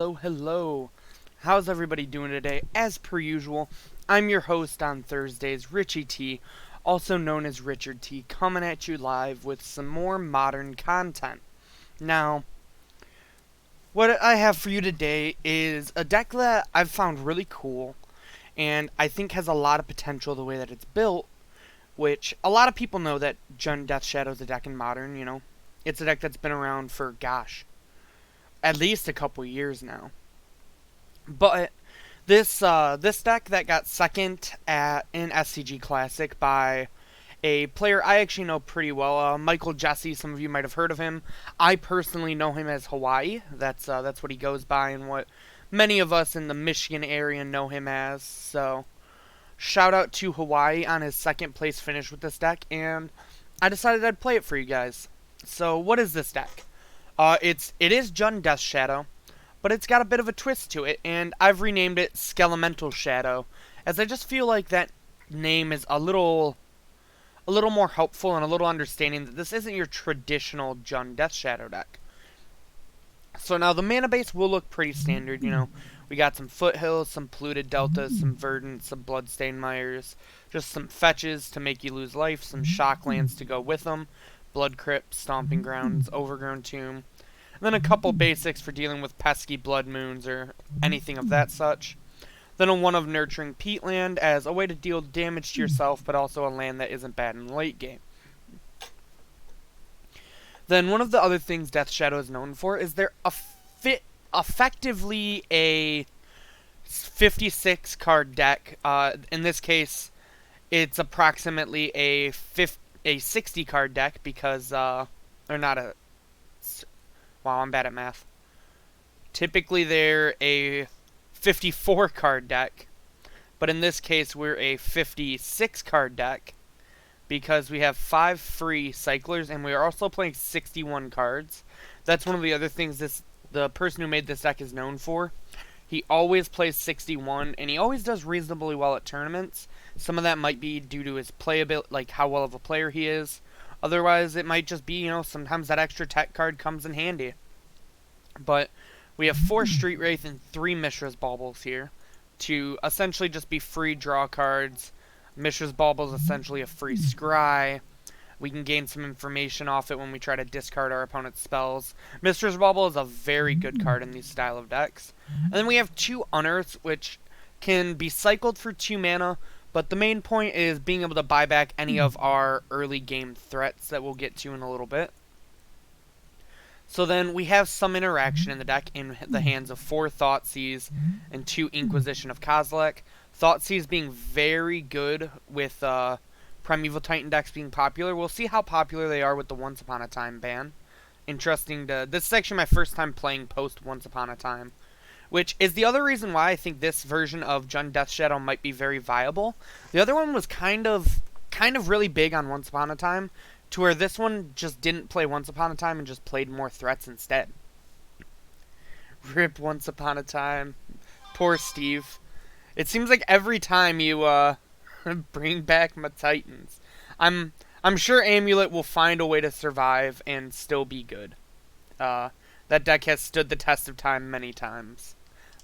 Hello. How's everybody doing today? As per usual, I'm your host on Thursdays, Richie T, also known as Richard T, coming at you live with some more modern content. Now, what I have for you today is a deck that I've found really cool, and I think has a lot of potential the way that it's built, which a lot of people know that Jund Death Shadow is a deck in Modern. It's a deck that's been around for, gosh, at least a couple years now. But this deck that got second at an SCG Classic by a player I actually know pretty well, Michael Jesse. Some of you might have heard of him. I personally know him as Hawaii. That's what he goes by, and what many of us in the Michigan area know him as. So, shout out to Hawaii on his second place finish with this deck, and I decided I'd play it for you guys. So, what is this deck? It is Jund Death Shadow, but it's got a bit of a twist to it, and I've renamed it Skele Shadow, as I just feel like that name is a little more helpful and a little understanding that this isn't your traditional Jund Death Shadow deck. So now the mana base will look pretty standard. We got some Foothills, some Polluted Deltas, some Verdant, some Bloodstained Mires, just some fetches to make you lose life, some Shocklands to go with them, Blood Crypt, Stomping Grounds, Overgrown Tomb, and then a couple basics for dealing with pesky Blood Moons or anything of that such. Then a one of Nurturing Peatland as a way to deal damage to yourself, but also a land that isn't bad in the late game. Then one of the other things Death Shadow is known for is they're effectively a 56 card deck. In this case, it's approximately a 60 card deck because, or not a, wow, I'm bad at math. Typically they're a 54 card deck, but in this case we're a 56 card deck because we have 5 free cyclers and we are also playing 61 cards. That's one of the other things the person who made this deck is known for. He always plays 61, and he always does reasonably well at tournaments. Some of that might be due to his playability, like how well of a player he is. Otherwise, it might just be, sometimes that extra tech card comes in handy. But we have 4 Street Wraith and 3 Mishra's Baubles here to essentially just be free draw cards. Mishra's Bauble is essentially a free scry. We can gain some information off it when we try to discard our opponent's spells. Mishra's Bauble is a very good card in these style of decks. And then we have 2 Unearths, which can be cycled for 2 mana, but the main point is being able to buy back any of our early game threats that we'll get to in a little bit. So then we have some interaction in the deck in the hands of 4 Thoughtseize and 2 Inquisition of Kozilek. Thoughtseize being very good with Primeval Titan decks being popular. We'll see how popular they are with the Once Upon a Time ban. This is actually my first time playing post Once Upon a Time, which is the other reason why I think this version of Jund Death Shadow might be very viable. The other one was kind of really big on Once Upon a Time, to where this one just didn't play Once Upon a Time and just played more threats instead. Rip Once Upon a Time. Poor Steve. It seems like every time you bring back my Titans, I'm sure Amulet will find a way to survive and still be good. That deck has stood the test of time many times.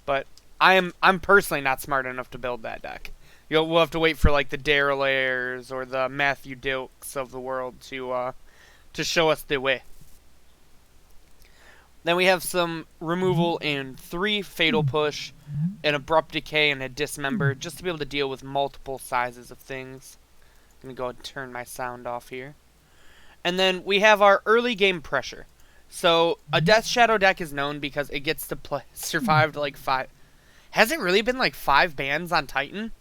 But I'm personally not smart enough to build that deck. We'll have to wait for like the Daryl Ayers or the Matthew Dilks of the world to show us the way. Then we have some removal in 3 Fatal Push, an Abrupt Decay, and a Dismember, just to be able to deal with multiple sizes of things. I'm going to go ahead and turn my sound off here. And then we have our early game pressure. So a Death Shadow deck is known because it gets to survive to like 5. Has it really been like 5 bans on Titan?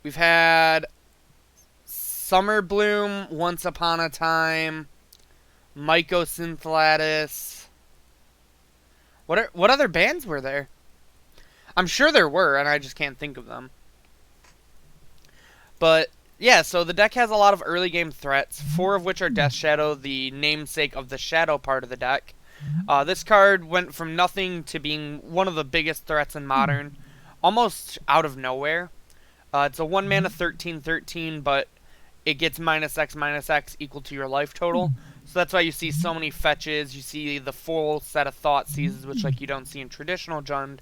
We've had Summer Bloom, Once Upon a Time, Mycosynth Lattice. What other bands were there? I'm sure there were, and I just can't think of them. But yeah, so the deck has a lot of early game threats, 4 of which are Death Shadow, the namesake of the Shadow part of the deck. This card went from nothing to being one of the biggest threats in Modern, almost out of nowhere. It's a 1 mana 13/13, but it gets -X equal to your life total. So that's why you see so many fetches. You see the full set of thought seizes, which like you don't see in traditional Jund,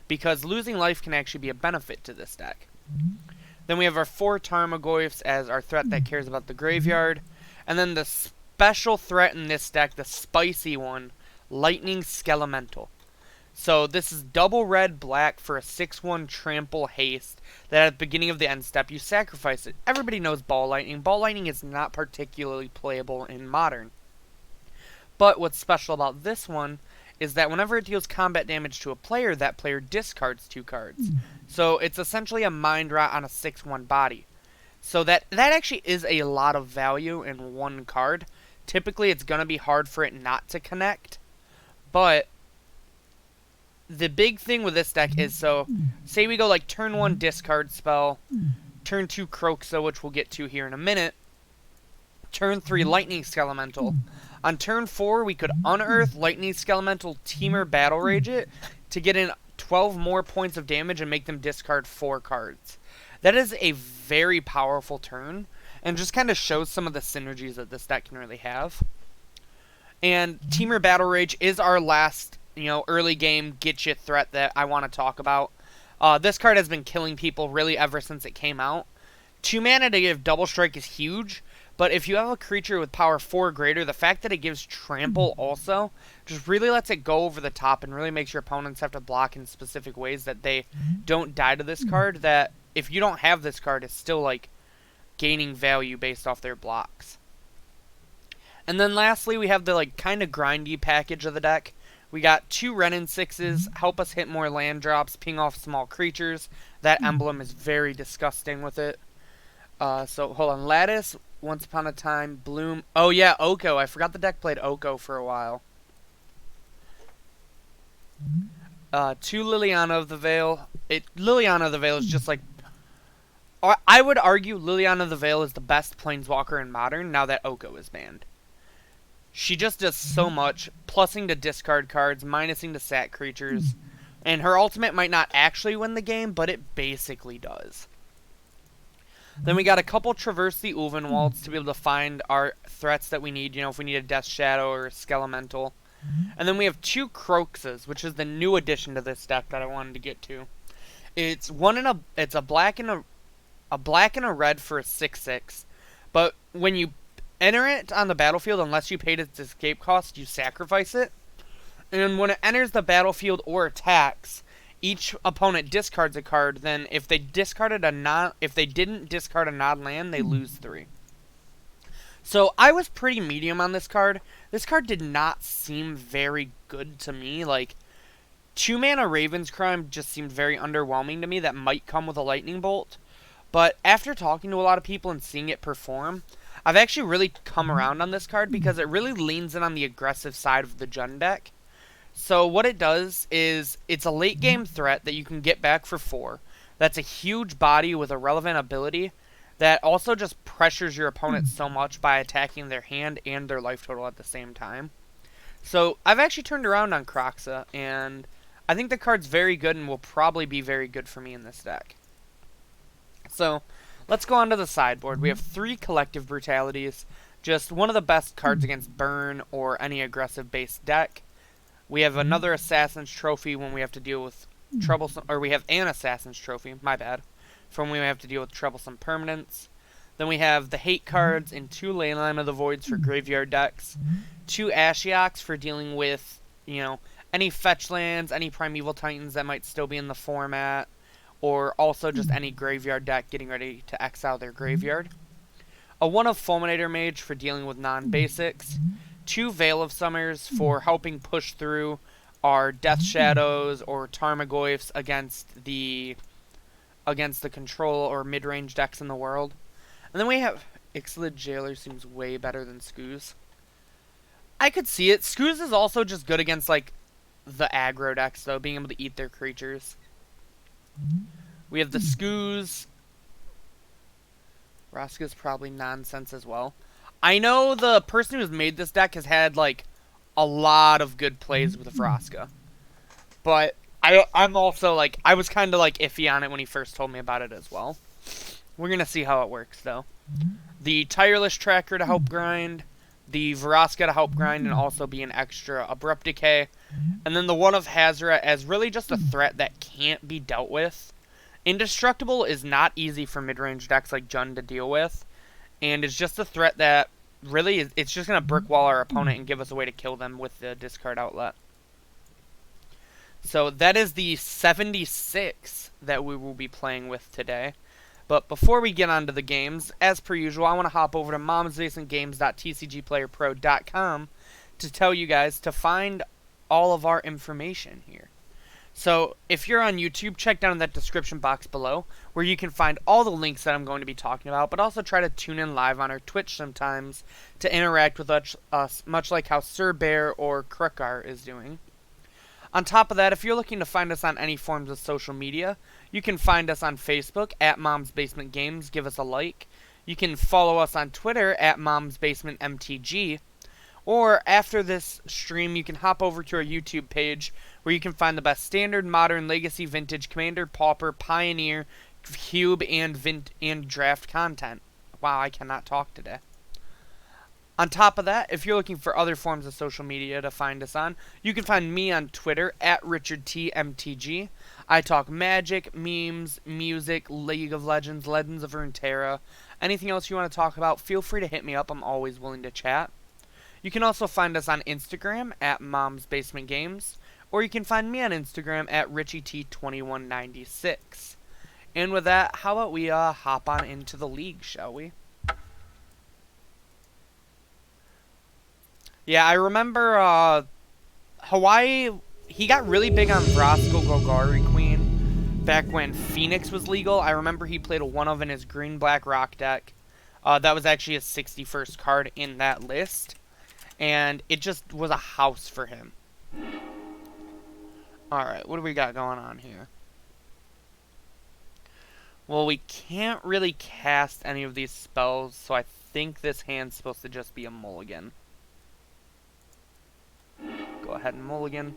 because losing life can actually be a benefit to this deck. Then we have our 4 Tarmogoyfs as our threat that cares about the graveyard. And then the special threat in this deck, the spicy one, Lightning Skelemental. So this is double red black for a 6/1 trample haste that at the beginning of the end step you sacrifice it. Everybody knows Ball Lightning. Ball Lightning is not particularly playable in Modern. But what's special about this one is that whenever it deals combat damage to a player, that player discards 2 cards. So it's essentially a Mind Rot on a 6/1 body. So that actually is a lot of value in 1 card. Typically it's going to be hard for it not to connect. But the big thing with this deck is, so say we go like turn 1 discard spell, turn 2 Kroxa, which we'll get to here in a minute, turn 3 Lightning Skelemental. On turn 4 we could Unearth, Lightning Skelemental, Teamer Battle Rage it to get in 12 more points of damage and make them discard 4 cards. That is a very powerful turn and just kind of shows some of the synergies that this deck can really have. And Teamer Battle Rage is our last, early game get-you threat that I want to talk about. This card has been killing people really ever since it came out. 2 mana to give Double Strike is huge, but if you have a creature with power 4 or greater, the fact that it gives Trample also just really lets it go over the top and really makes your opponents have to block in specific ways that they don't die to this card, that if you don't have this card, it's still like gaining value based off their blocks. And then lastly, we have the like kind of grindy package of the deck. We got 2 Renin 6s, help us hit more land drops, ping off small creatures. That emblem is very disgusting with it. So hold on, Lattice, Once Upon a Time, Bloom. Oh yeah, Oko. I forgot the deck played Oko for a while. 2 Liliana of the Veil. Liliana of the Veil is just like, I would argue Liliana of the Veil is the best Planeswalker in Modern now that Oko is banned. She just does so much, plussing to discard cards, minusing to sat creatures, and her ultimate might not actually win the game, but it basically does. Then we got a couple Traverse the Ulvenwalds to be able to find our threats that we need, if we need a Death Shadow or a Skelemental. And then we have 2 Kroxas, which is the new addition to this deck that I wanted to get to. It's a black and a red for a 6/6, but when you enter it on the battlefield, unless you paid its escape cost, you sacrifice it. And when it enters the battlefield or attacks, each opponent discards a card. Then if they didn't discard a non-land, they lose 3. So I was pretty medium on this card. This card did not seem very good to me. Like, 2 mana Raven's Crime just seemed very underwhelming to me. That might come with a Lightning Bolt. But after talking to a lot of people and seeing it perform, I've actually really come around on this card because it really leans in on the aggressive side of the Jund deck. So what it does is it's a late game threat that you can get back for 4. That's a huge body with a relevant ability that also just pressures your opponent so much by attacking their hand and their life total at the same time. So I've actually turned around on Kroxa, and I think the card's very good and will probably be very good for me in this deck. So let's go on to the sideboard. We have 3 Collective Brutalities, just one of the best cards against burn or any aggressive-based deck. We have another Assassin's Trophy when we have to deal with troublesome, or we have an Assassin's Trophy, my bad, from when we have to deal with troublesome permanents. Then we have the Hate cards and 2 Leyline of the Voids for graveyard decks, 2 Ashioks for dealing with, any fetch lands, any Primeval Titans that might still be in the format, or also just any graveyard deck getting ready to exile their graveyard. A 1 of Fulminator Mage for dealing with non-basics. 2 Veil of Summers for helping push through our Death Shadows or Tarmogoyfs against the control or mid-range decks in the world. And then we have Ixalan Jailer seems way better than Skooz. I could see it. Skooz is also just good against, like, the aggro decks, though, being able to eat their creatures. We have the Skooz. Vraska's probably nonsense as well. I know the person who's made this deck has had, like, a lot of good plays with Vraska. But I'm also, like, I was kind of, like, iffy on it when he first told me about it as well. We're going to see how it works, though. The Tireless Tracker to help grind. the Vraska to help grind and also be an extra Abrupt Decay. And then the one of Hazara as really just a threat that can't be dealt with. Indestructible is not easy for mid-range decks like Jund to deal with. And it's just a threat that really it's just going to brick wall our opponent and give us a way to kill them with the discard outlet. So that is the 76 that we will be playing with today. But before we get on to the games, as per usual, I want to hop over to momsbasementgames.tcgplayerpro.com to tell you guys to find all of our information here. So if you're on YouTube, check down in that description box below where you can find all the links that I'm going to be talking about, but also try to tune in live on our Twitch sometimes to interact with us much like how Sir Bear or Krukar is doing. On top of that, if you're looking to find us on any forms of social media, you can find us on Facebook at Mom's Basement Games. Give us a like. You can follow us on Twitter at Mom's Basement MTG. Or after this stream, you can hop over to our YouTube page where you can find the best standard, modern, legacy, vintage, commander, pauper, pioneer, cube, and draft content. Wow, I cannot talk today. On top of that, if you're looking for other forms of social media to find us on, you can find me on Twitter at RichardTMTG. I talk magic, memes, music, League of Legends, Legends of Runeterra. Anything else you want to talk about, feel free to hit me up. I'm always willing to chat. You can also find us on Instagram at Mom's Basement Games, or you can find me on Instagram at RichieT2196. And with that, how about we hop on into the league, shall we? Yeah, I remember Hawaii, he got really big on Vraska Golgari Queen back when Phoenix was legal. I remember he played a one-of in his green-black rock deck. That was actually his 61st card in that list. And it just was a house for him. Alright, what do we got going on here? Well, we can't really cast any of these spells, so I think this hand's supposed to just be a mulligan. Go ahead and mulligan.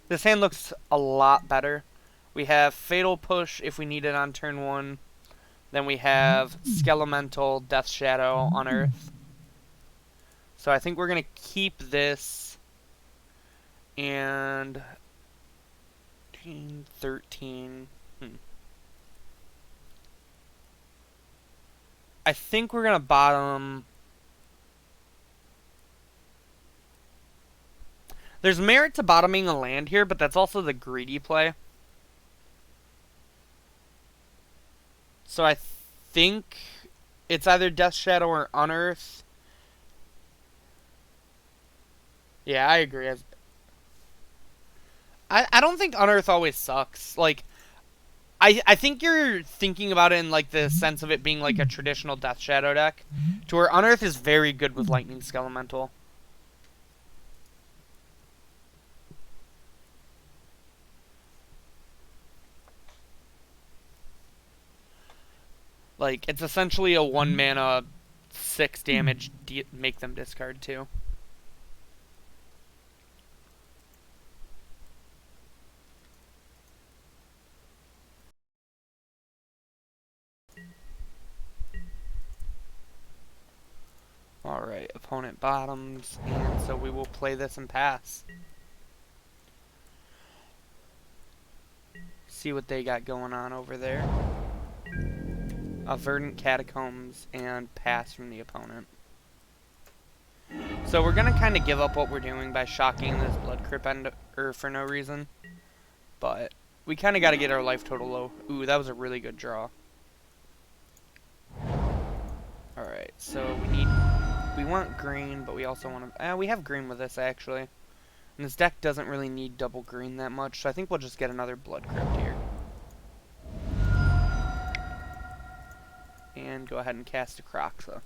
This hand looks a lot better. We have Fatal Push if we need it on turn 1. Then we have Skelemental, Death Shadow, Unearth. So I think we're going to keep this. And 13. I think we're going to bottom. There's merit to bottoming a land here, but that's also the greedy play. So I think it's either Death Shadow or Unearth. Yeah, I agree. I don't think Unearth always sucks. Like, I think you're thinking about it in like the sense of it being like a traditional Death Shadow deck, to where Unearth is very good with Lightning Skelemental. Like, it's essentially a 1 mana 6 damage make them discard too. Alright, opponent bottoms, and so we will play this and pass. See what they got going on over there. Verdant Catacombs and pass from the opponent. So we're going to kind of give up what we're doing by shocking this Blood Crypt for no reason. But we kind of got to get our life total low. Ooh, that was a really good draw. Alright, so we want green, but we also want to... we have green with this, actually. And this deck doesn't really need double green that much, so I think we'll just get another Blood Crypt here. And go ahead and cast a Kroxa.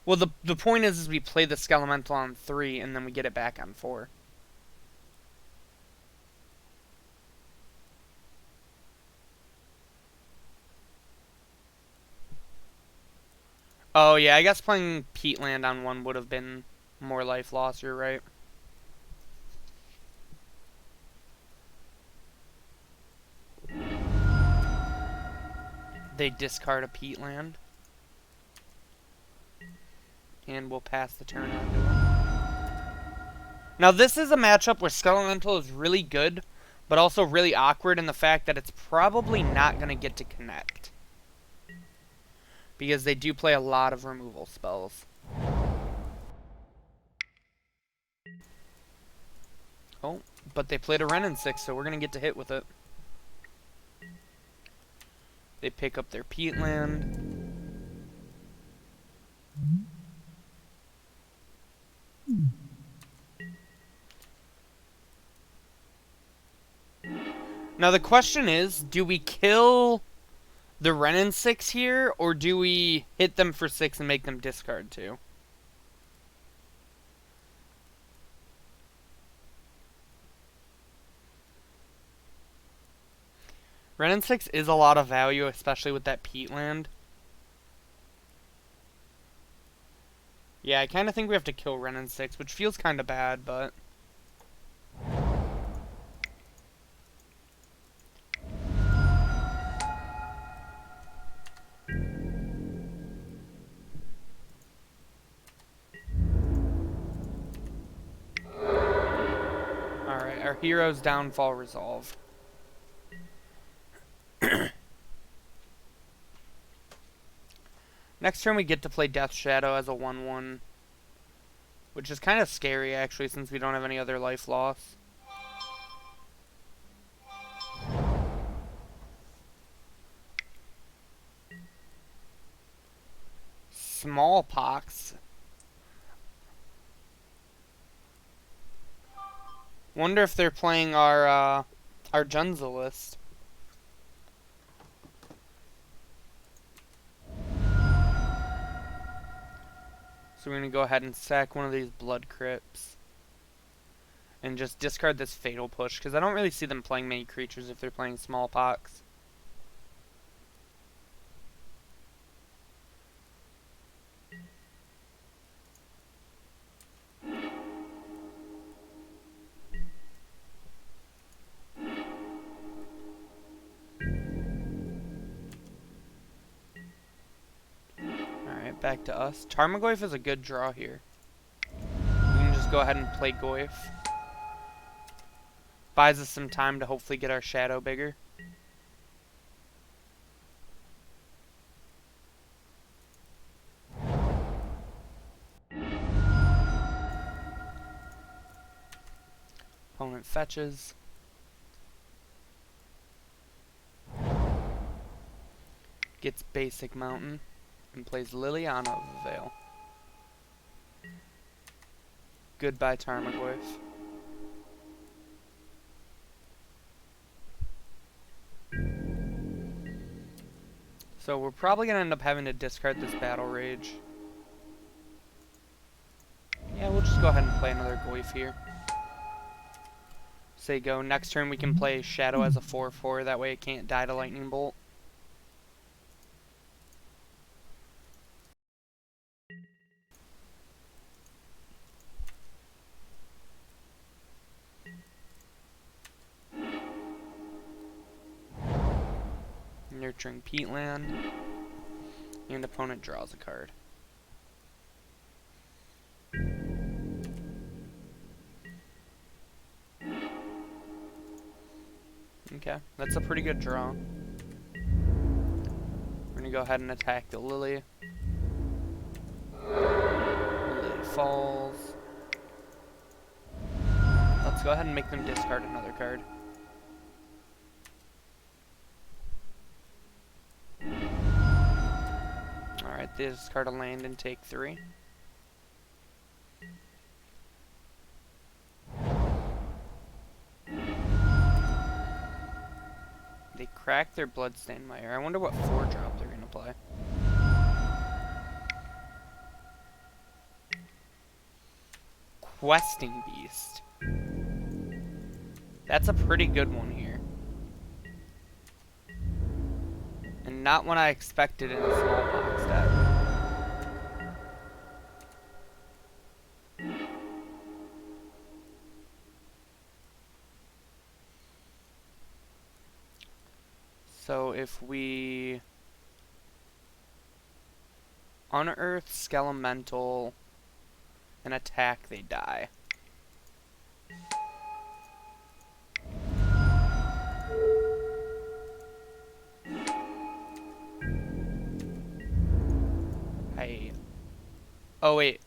Well, the point is we play the Skelemental on 3, and then we get it back on 4. Oh, yeah, I guess playing Peatland on 1 would have been more life loss, you're right. They discard a peatland. And we'll pass the turn on to him. Now this is a matchup where Skelemental is really good, but also really awkward in the fact that it's probably not going to get to connect. Because they do play a lot of removal spells. Oh, but they played a Renin 6, so we're going to get to hit with it. They pick up their peatland. Now the question is, do we kill the Renin 6 here, or do we hit them for 6 and make them discard 2? Renin 6 is a lot of value, especially with that peatland. Yeah, I kind of think we have to kill Renin 6, which feels kind of bad, but... Alright, our hero's downfall resolved. Next turn we get to play Death Shadow as a 1/1. Which is kind of scary, actually, since we don't have any other life loss. Smallpox. Wonder if they're playing our Junza list. So we're going to go ahead and sack one of these Blood Crypts. And just discard this Fatal Push, because I don't really see them playing many creatures if they're playing Smallpox. Alright, back to us. Tarmogoyf is a good draw here. We can just go ahead and play Goyf. Buys us some time to hopefully get our shadow bigger. Opponent fetches. Gets basic mountain. And plays Liliana of the Veil. Goodbye, Tarmogoyf. So we're probably going to end up having to discard this Battle Rage. Yeah, we'll just go ahead and play another Goyf here. Say go. Next turn we can play Shadow as a 4/4. That way it can't die to Lightning Bolt. Nurturing Peatland. And opponent draws a card. Okay, that's a pretty good draw. We're gonna go ahead and attack the Lily. Lily falls. Let's go ahead and make them discard another card. Alright, they discard a land and take 3. They crack their Bloodstained Mire. I wonder what 4-drop they're going to play. Questing Beast. That's a pretty good one here. And not one I expected in a Smallpox deck. So if we Unearth, Skelemental, and attack, they die. Oh, wait.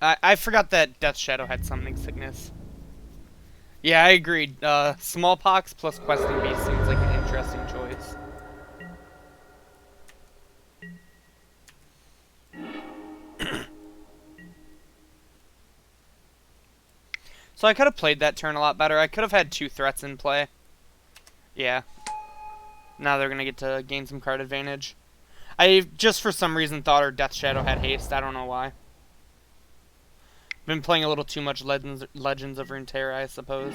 I forgot that Death Shadow had Summoning Sickness. Yeah, I agreed. Smallpox plus Questing Beast seems like an interesting choice. So I could have played that turn a lot better. I could have had 2 threats in play. Yeah. Now they're going to get to gain some card advantage. I just for some reason thought our Death Shadow had haste. I don't know why. Been playing a little too much Legends of Runeterra, I suppose.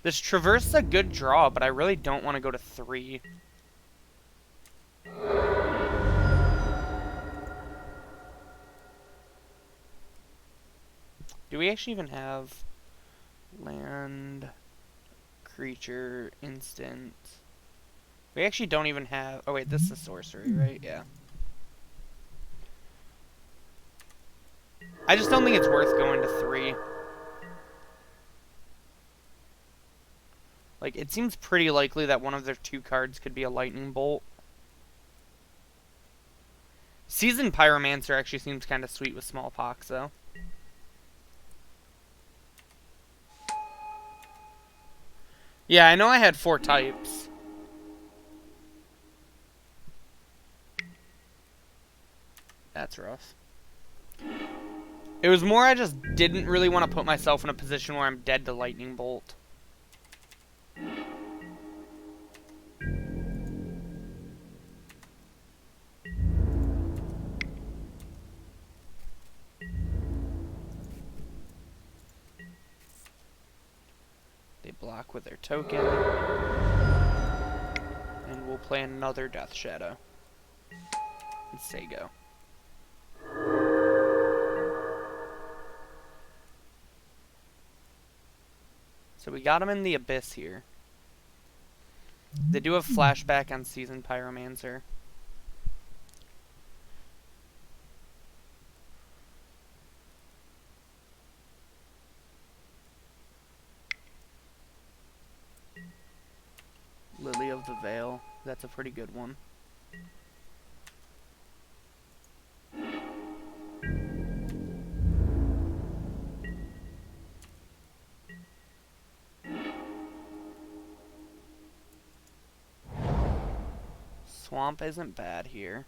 This Traverse is a good draw, but I really don't want to go to 3. Do we actually even have land, creature, instant? We actually don't even have... Oh wait, this is sorcery, right? Yeah. I just don't think it's worth going to 3. Like, it seems pretty likely that one of their 2 cards could be a Lightning Bolt. Seasoned Pyromancer actually seems kind of sweet with Smallpox, though. Yeah, I know I had 4 types. That's rough. It was more I just didn't really want to put myself in a position where I'm dead to Lightning Bolt. They block with their token. And we'll play another Death Shadow. And say go. So we got him in the Abyss here. They do have flashback on Seasoned Pyromancer. Lily of the Veil. That's a pretty good one. Swamp isn't bad here.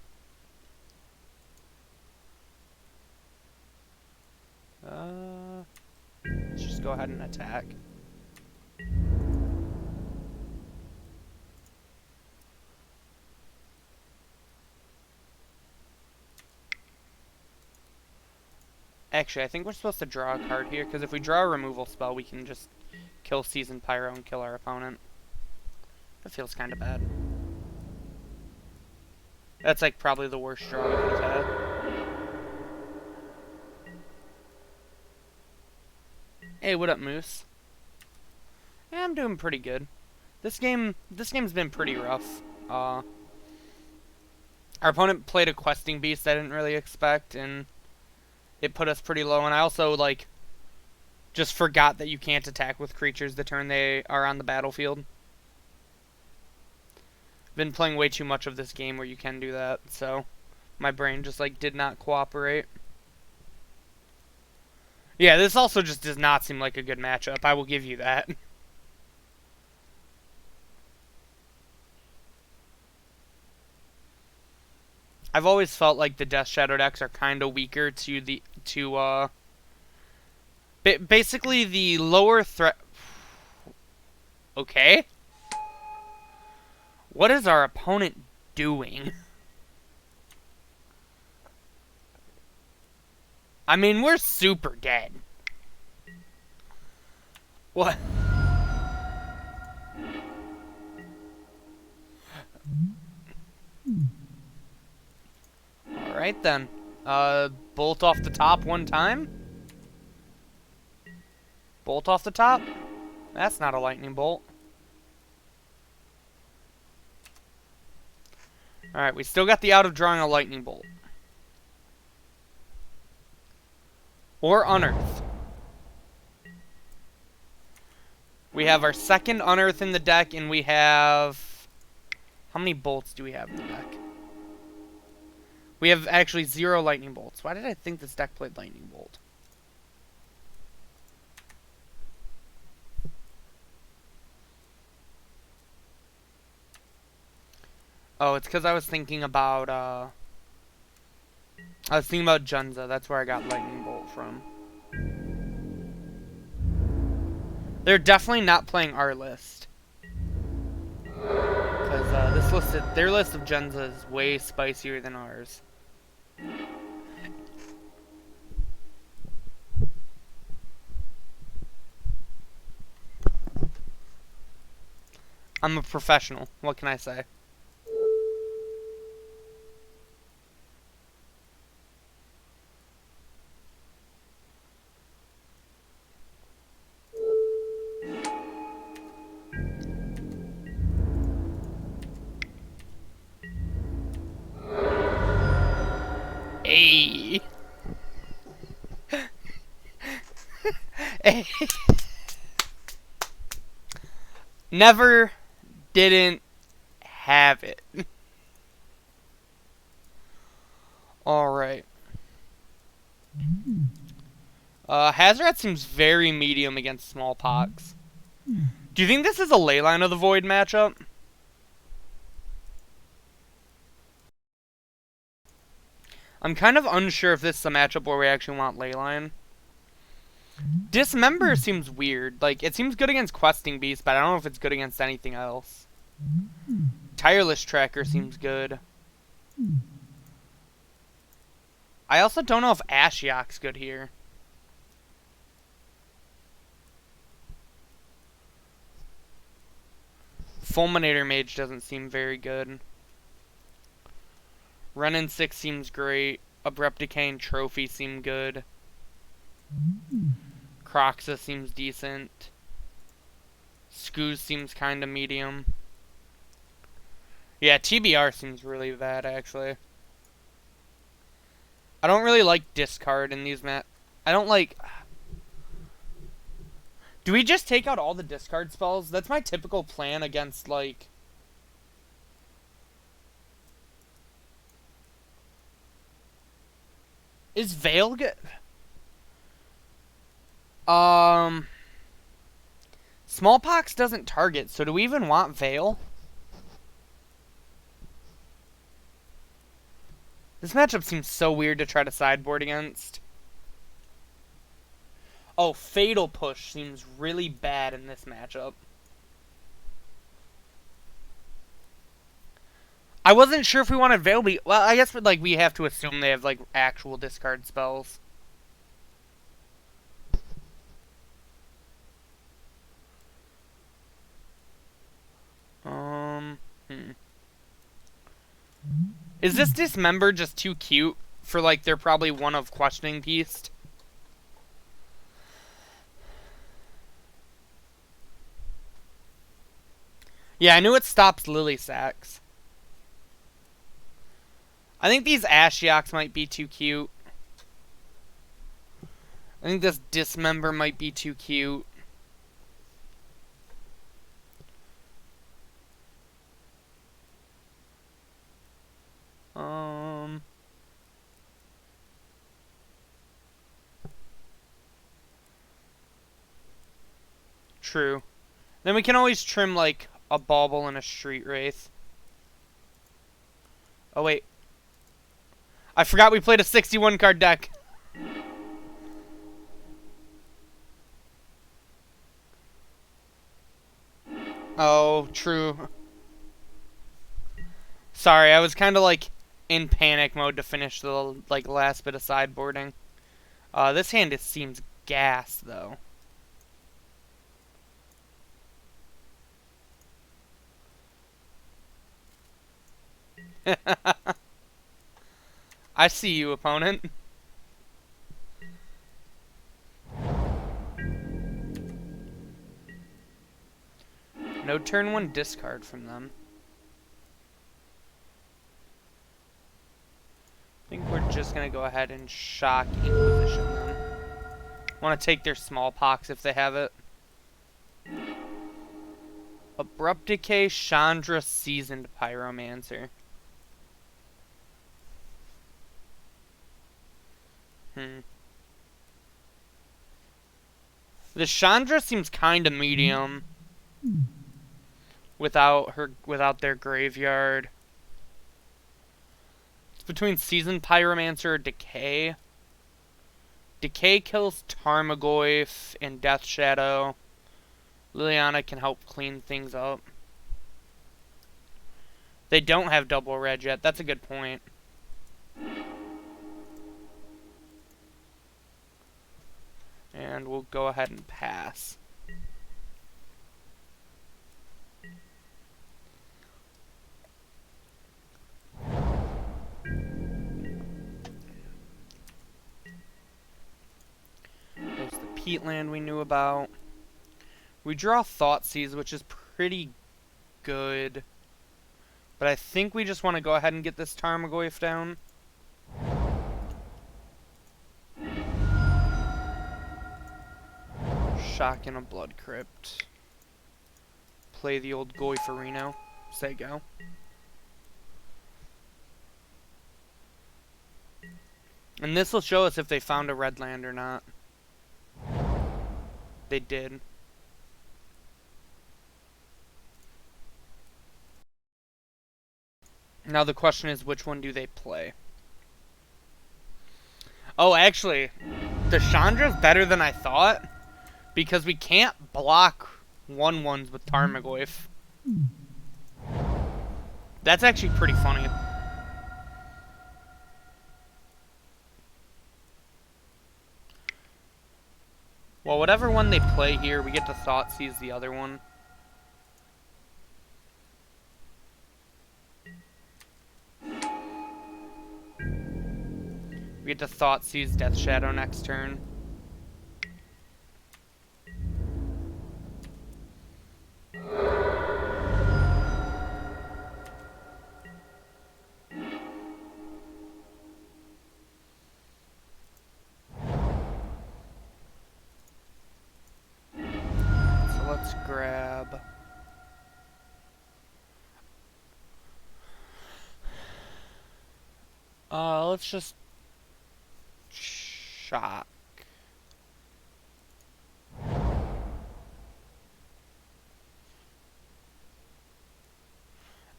Let's just go ahead and attack. Actually, I think we're supposed to draw a card here, because if we draw a removal spell, we can just kill Seasoned Pyro and kill our opponent. That feels kind of bad. That's like probably the worst draw we could have had. Hey, what up, Moose? Yeah, I'm doing pretty good. This game's been pretty rough. Our opponent played a Questing Beast I didn't really expect, and it put us pretty low. And I also, like, just forgot that you can't attack with creatures the turn they are on the battlefield. Been playing way too much of this game where you can do that, so my brain just, like, did not cooperate. Yeah, this also just does not seem like a good matchup. I will give you that. I've always felt like the Death Shadow decks are kind of weaker basically the lower threat. Okay. What is our opponent doing? I mean, we're super dead. What? Alright then. Bolt off the top one time. Bolt off the top? That's not a lightning bolt. Alright, we still got the out of drawing a lightning bolt. Or Unearth. We have our second Unearth in the deck, and we have... How many bolts do we have in the deck? We have actually 0 lightning bolts. Why did I think this deck played lightning bolt? Oh, it's because I was thinking about, Junza. That's where I got lightning bolt from. They're definitely not playing our list. Because their list of Junza is way spicier than ours. I'm a professional. What can I say? Hey. Hey. Never didn't have it. Alright. Hazoret seems very medium against smallpox. Do you think this is a Leyline of the Void matchup? I'm kind of unsure if this is a matchup where we actually want Leyline. Dismember seems weird. Like, it seems good against Questing Beast, but I don't know if it's good against anything else. Tireless Tracker seems good. I also don't know if Ashiok's good here. Fulminator Mage doesn't seem very good. Renin 6 seems great. Abrupt Decay and Trophy seem good. Croxa seems decent. Scooz seems kind of medium. Yeah, TBR seems really bad, actually. I don't really like discard in these I don't like... Do we just take out all the discard spells? That's my typical plan against, like... Is Veil good? Smallpox doesn't target, so do we even want Veil? This matchup seems so weird to try to sideboard against. Oh, Fatal Push seems really bad in this matchup. I wasn't sure if we wanted Veil. Well, I guess like we have to assume they have like actual discard spells. Is this Dismember just too cute for like they're probably one of Questioning Beast? Yeah, I knew it stops Lily Sacks. I think these Ashioks might be too cute. I think this Dismember might be too cute. True. Then we can always trim, like, a Bauble and a Street Wraith. Oh, wait. I forgot we played a 61 card deck. Oh, true. Sorry, I was kind of, like, in panic mode to finish the, like, last bit of sideboarding. This hand just seems gas, though. I see you, opponent. No turn 1 discard from them. I think we're just going to go ahead and shock Inquisition them. Want to take their Smallpox if they have it. Abrupt Decay, Chandra, Seasoned Pyromancer. The Chandra seems kind of medium without their graveyard. It's between Seasoned Pyromancer or Decay. Decay kills Tarmogoyf and Death Shadow. Liliana can help clean things up. They don't have double red yet. That's a good point. And we'll go ahead and pass. There's the peatland we knew about. We draw Thoughtseize, which is pretty good. But I think we just want to go ahead and get this Tarmogoyf down. Shock in a Blood Crypt. Play the old Goyferino. Say go. And this will show us if they found a red land or not. They did. Now the question is, which one do they play? Oh, actually, the Chandra's better than I thought, because we can't block 1/1s with Tarmogoyf. That's actually pretty funny. Well, whatever one they play here, we get to Thoughtseize the other one. We get to Thoughtseize Death Shadow next turn. So let's grab... let's just... shock.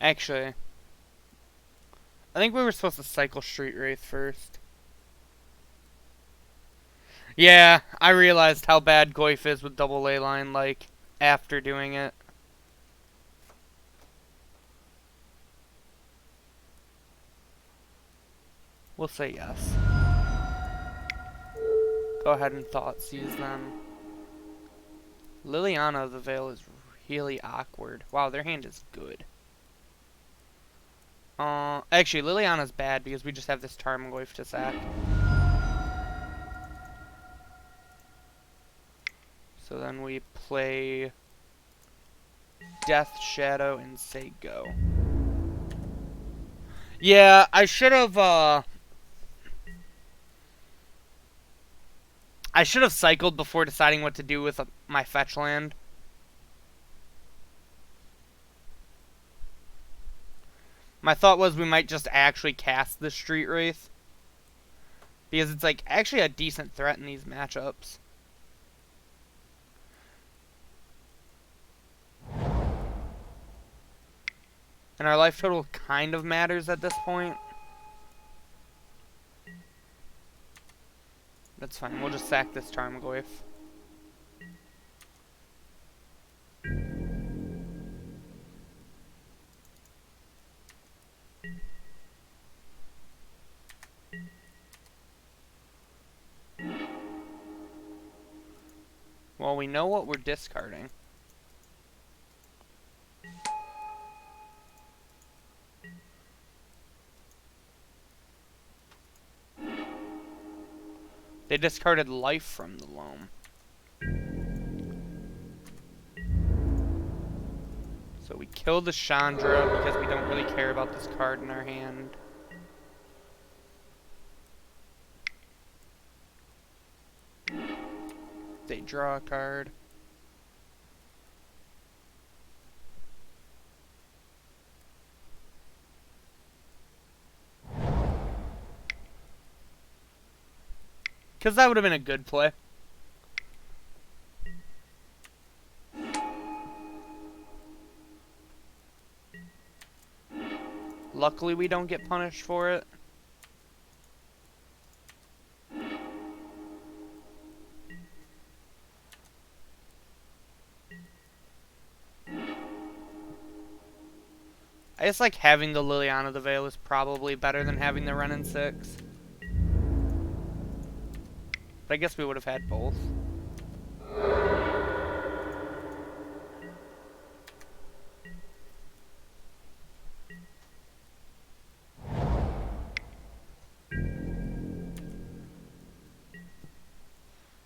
Actually, I think we were supposed to cycle Street Wraith first. Yeah, I realized how bad Goyf is with double leyline, like, after doing it. We'll say yes. Go ahead and Thoughtseize them. Liliana of the Veil is really awkward. Wow, their hand is good. Actually, Liliana's bad because we just have this Tarmogoyf to sack. So then we play Death Shadow and say go. Yeah, I should have cycled before deciding what to do with my fetch land. My thought was we might just actually cast the Street Wraith, because it's like actually a decent threat in these matchups. And our life total kind of matters at this point. That's fine, we'll just sack this Tarmogoyf. Well, we know what we're discarding. They discarded Life from the Loam. Kill the Chandra because we don't really care about this card in our hand. They draw a card. Because that would have been a good play. Luckily, we don't get punished for it. I just like having the Liliana the Veil is probably better than having the Ren and 6. But I guess we would have had both.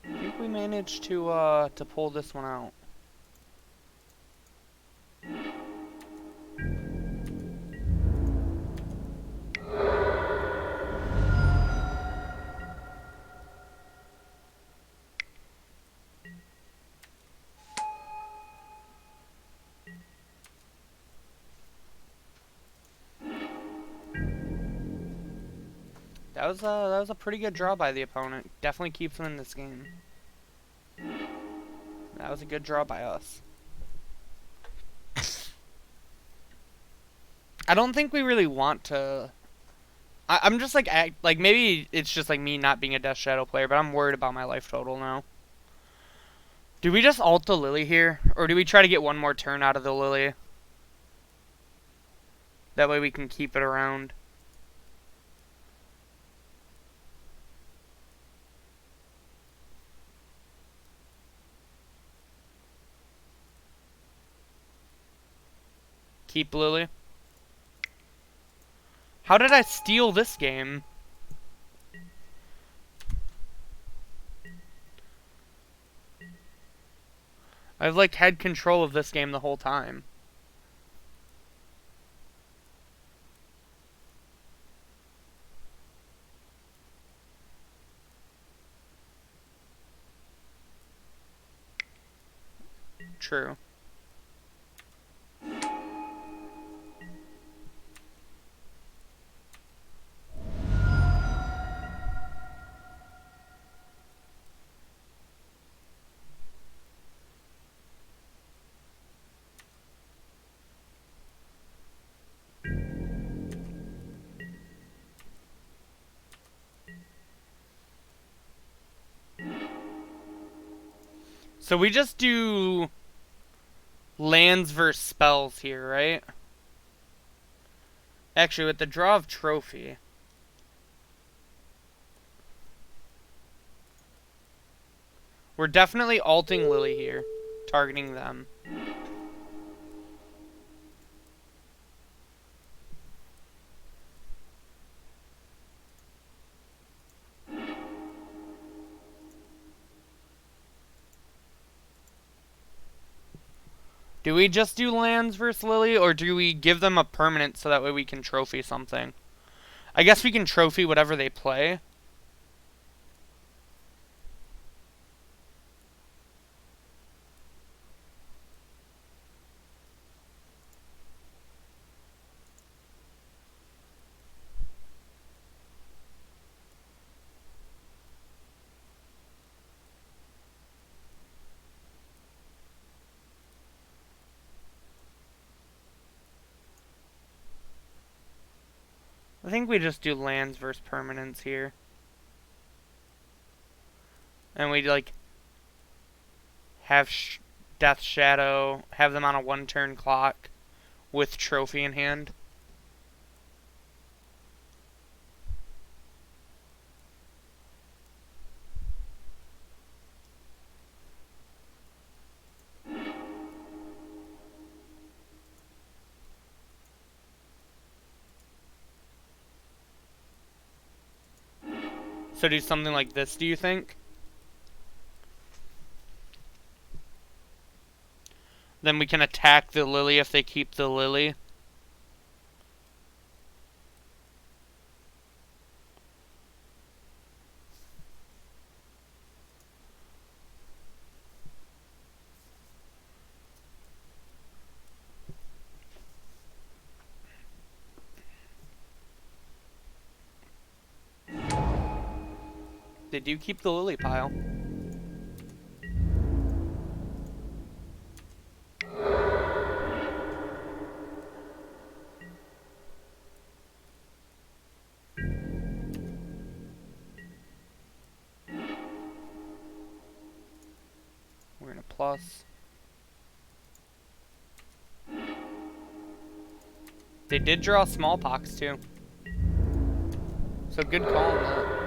I think we managed to pull this one out. That was a pretty good draw by the opponent. Definitely keeps him in this game. That was a good draw by us. I don't think we really want to. I'm just like maybe it's just like me not being a Death Shadow player, but I'm worried about my life total now. Do we just ult the Lily here, or do we try to get one more turn out of the Lily? That way we can keep it around. Keep Lily. How did I steal this game? I've like had control of this game the whole time. True. So we just do lands versus spells here, right? Actually, with the draw of trophy. We're definitely alting Lily here, targeting them. Do we just do lands versus Lily, or do we give them a permanent so that way we can trophy something? I guess we can trophy whatever they play. I think we just do lands versus permanents here. And we like have Death Shadow, have them on a 1-turn clock with trophy in hand. So do something like this, do you think? Then we can attack the Lily if they keep the Lily. They do keep the Lily pile. We're in a plus. They did draw smallpox too. So good call on that.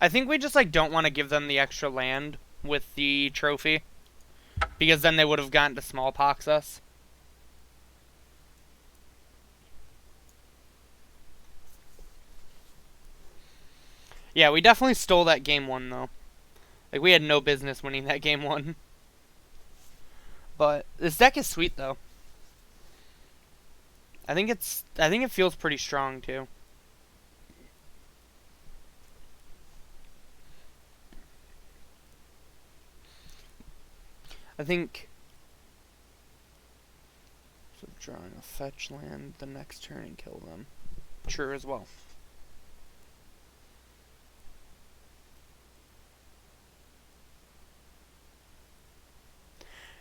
I think we just like don't want to give them the extra land with the trophy, because then they would have gotten to smallpox us. Yeah, we definitely stole that game one though. Like we had no business winning that game one. But this deck is sweet though. I think it feels pretty strong too. I think so drawing a fetch land the next turn and kill them. Sure as well.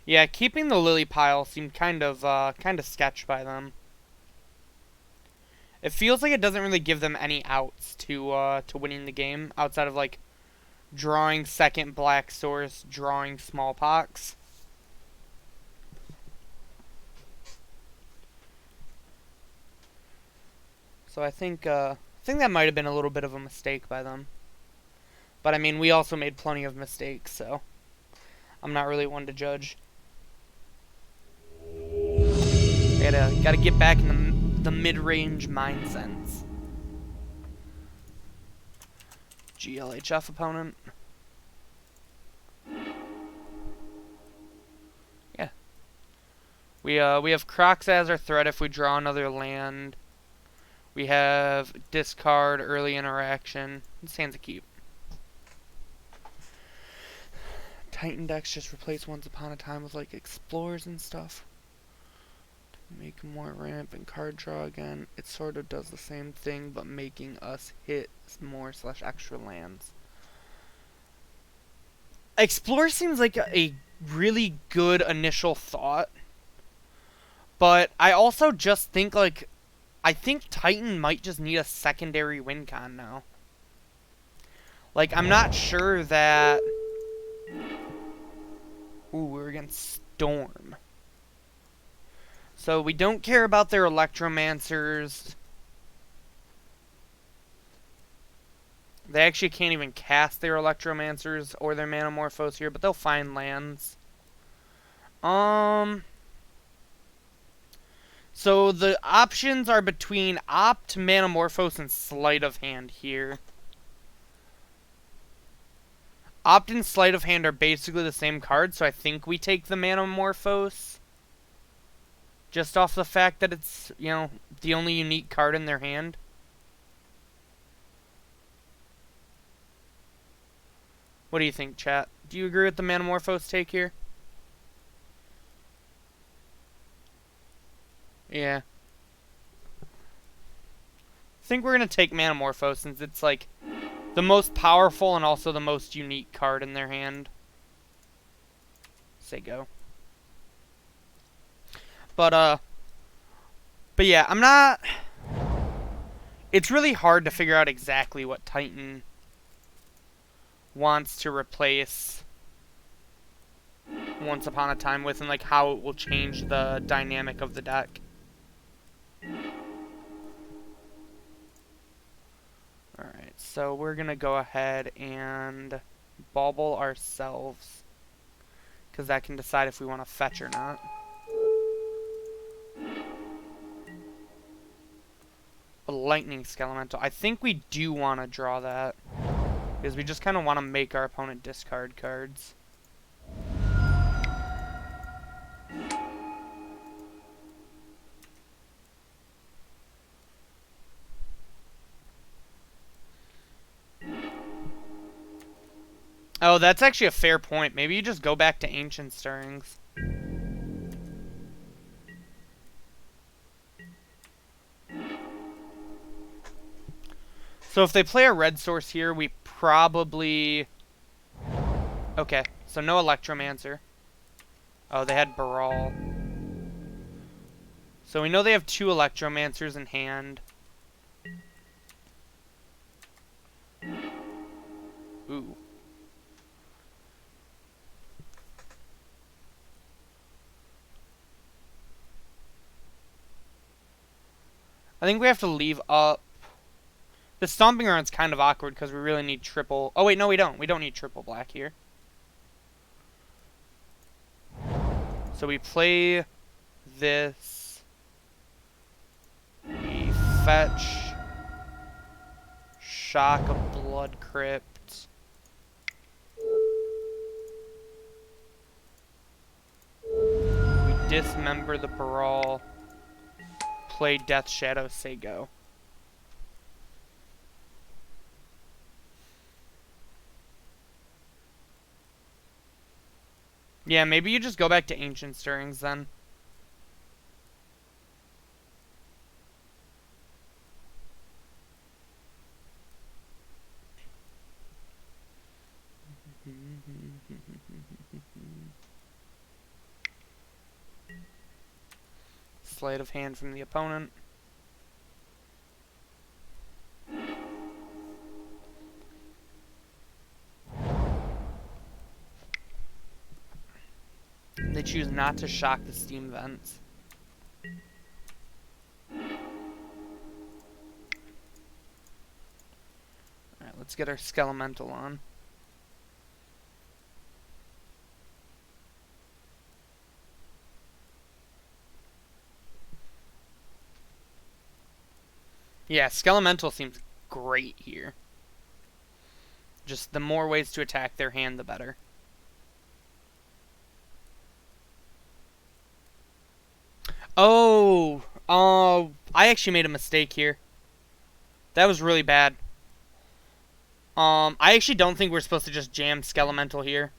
Yeah, keeping the Lily pile seemed kind of sketch by them. It feels like it doesn't really give them any outs to winning the game outside of like drawing second black source, drawing smallpox. So I think that might have been a little bit of a mistake by them. But I mean, we also made plenty of mistakes, so I'm not really one to judge. Gotta get back in the mid-range mind sense. GLHF opponent. Yeah. We have Crocs as our threat if we draw another land. We have discard, early interaction. This hand's a keep. Titan decks just replace Once Upon a Time with like explorers and stuff. Make more ramp and card draw again. It sort of does the same thing, but making us hit more / extra lands. Explore seems like a really good initial thought, but I also just think like I think Titan might just need a secondary win con now. Like I'm not sure that. Ooh, we're against Storm. So we don't care about their Electromancers. They actually can't even cast their Electromancers or their Manamorphose here, but they'll find lands. So the options are between Opt, Manamorphose, and Sleight of Hand here. Opt and Sleight of Hand are basically the same card, so I think we take the Manamorphose. Just off the fact that it's, you know, the only unique card in their hand. What do you think, chat? Do you agree with the Manamorphose take here? Yeah. I think we're going to take Manamorphose since it's, like, the most powerful and also the most unique card in their hand. Say go. But yeah, I'm not. It's really hard to figure out exactly what Titan wants to replace Once Upon a Time with, and like how it will change the dynamic of the deck. Alright, so we're gonna go ahead and bauble ourselves, because that can decide if we want to fetch or not. A Lightning Skelemental. I think we do want to draw that. Because we just kind of want to make our opponent discard cards. Oh, that's actually a fair point. Maybe you just go back to Ancient Stirrings. So if they play a red source here, we probably... Okay, so no Electromancer. Oh, they had Baral. So we know they have 2 Electromancers in hand. Ooh. I think we have to leave up. The Stomping Ground's kind of awkward because we really need triple... Oh, wait, no, we don't. We don't need triple black here. So we play this. We fetch. Shock of Blood Crypt. We dismember the Baral. Play Death Shadow, say go. Yeah, maybe you just go back to Ancient Stirrings then. Sleight of hand from the opponent. They choose not to shock the steam vents. Alright, let's get our Skelemental on. Yeah, Skelemental seems great here. Just the more ways to attack their hand, the better. Oh, I actually made a mistake here. That was really bad. I actually don't think we're supposed to just jam Skelemental here.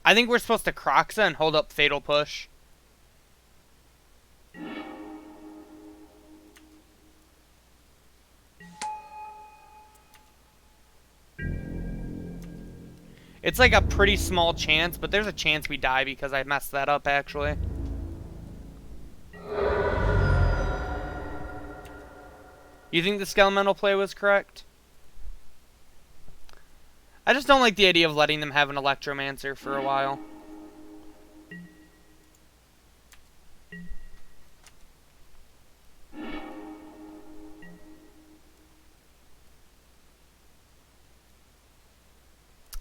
I think we're supposed to Kroxa and hold up Fatal Push. It's like a pretty small chance, but there's a chance we die because I messed that up, actually. You think the Skelemental play was correct? I just don't like the idea of letting them have an Electromancer for a while.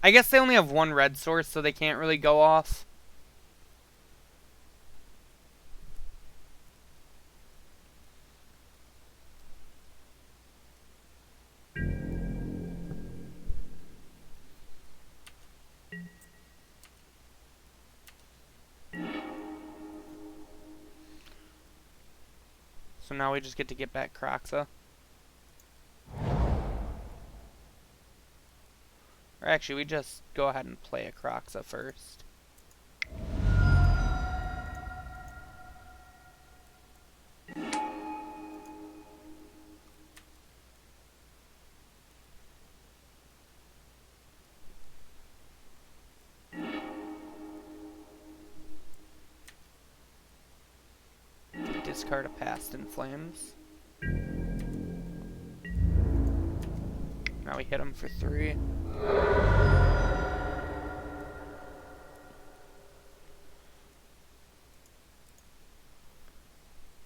I guess they only have 1 red source, so they can't really go off. So now we just get to get back Kroxa. Or actually, we just go ahead and play a Kroxa first. Discard a Past in Flames. Now we hit him for 3.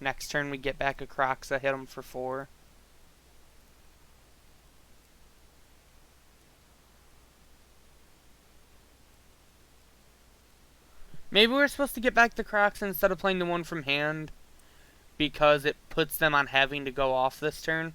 Next turn we get back a Kroxa, hit him for 4. Maybe we're supposed to get back the Kroxa instead of playing the one from hand, because it puts them on having to go off this turn.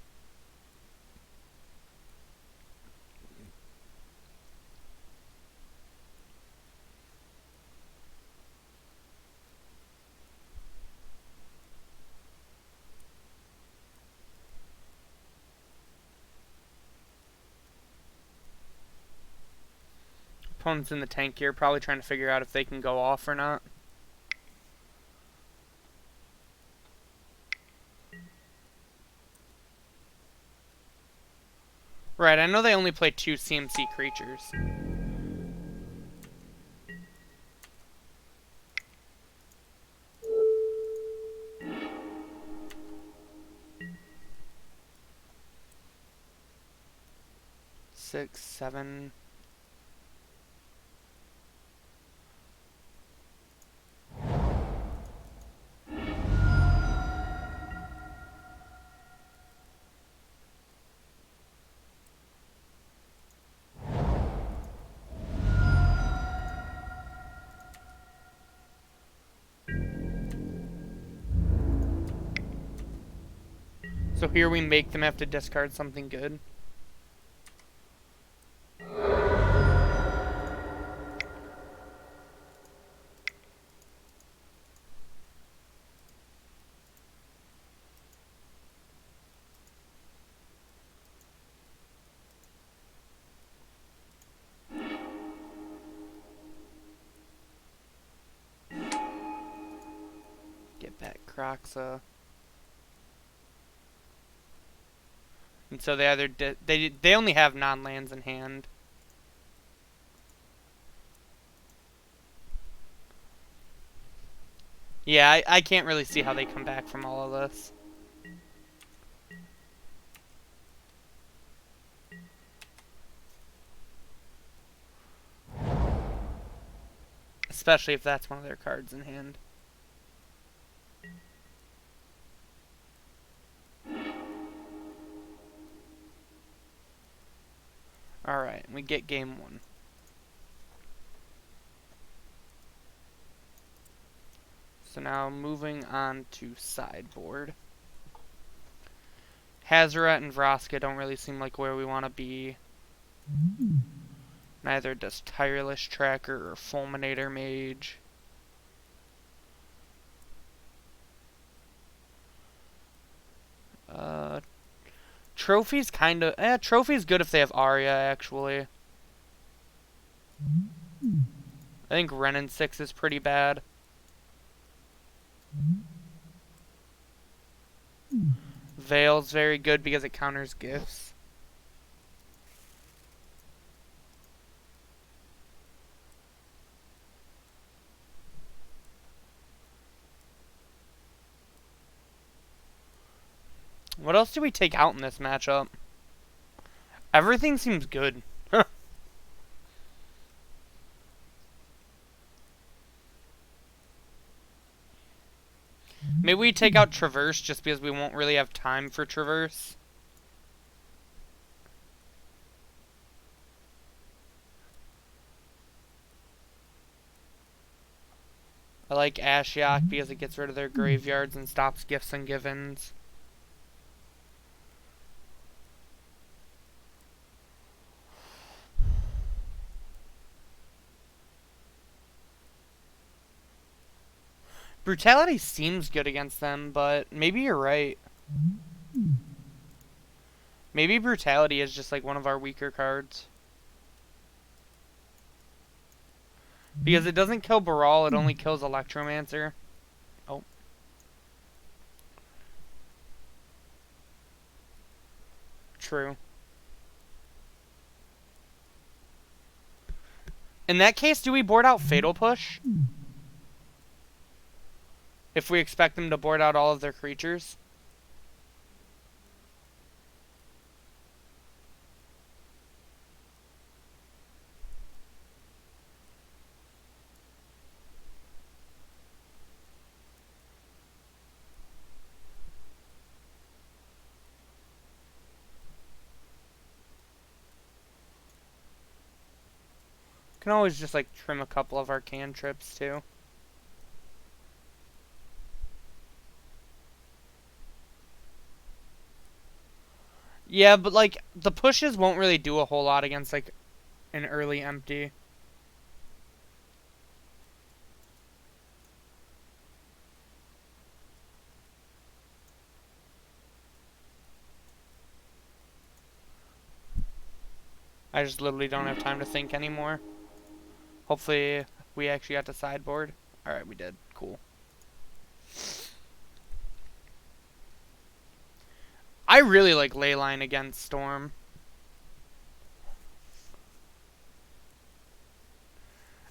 Opponent's in the tank here, probably trying to figure out if they can go off or not. Right, I know they only play 2 CMC creatures. Six, 7. So here we make them have to discard something good. Get back Croxa. And so they either they only have non-lands in hand. Yeah, I can't really see how they come back from all of this. Especially if that's one of their cards in hand. Alright, we get game 1. So now moving on to sideboard. Hazoret and Vraska don't really seem like where we want to be. Neither does Tireless Tracker or Fulminator Mage. Trophy's kind of... Trophy's good if they have Arya, actually. I think Renin 6 is pretty bad. Veil's very good because it counters gifts. What else do we take out in this matchup? Everything seems good. Maybe we take out Traverse just because we won't really have time for Traverse. I like Ashiok because it gets rid of their graveyards and stops gifts and givens. Brutality seems good against them, but maybe you're right. Maybe Brutality is just like one of our weaker cards. Because it doesn't kill Baral, it only kills Electromancer. Oh. True. In that case, do we board out Fatal Push? If we expect them to board out all of their creatures? Can always just like trim a couple of our cantrips too. Yeah, but like the pushes won't really do a whole lot against like an early empty. I just literally don't have time to think anymore. Hopefully we actually got to sideboard. Alright, we did. Cool. I really like Leyline against Storm.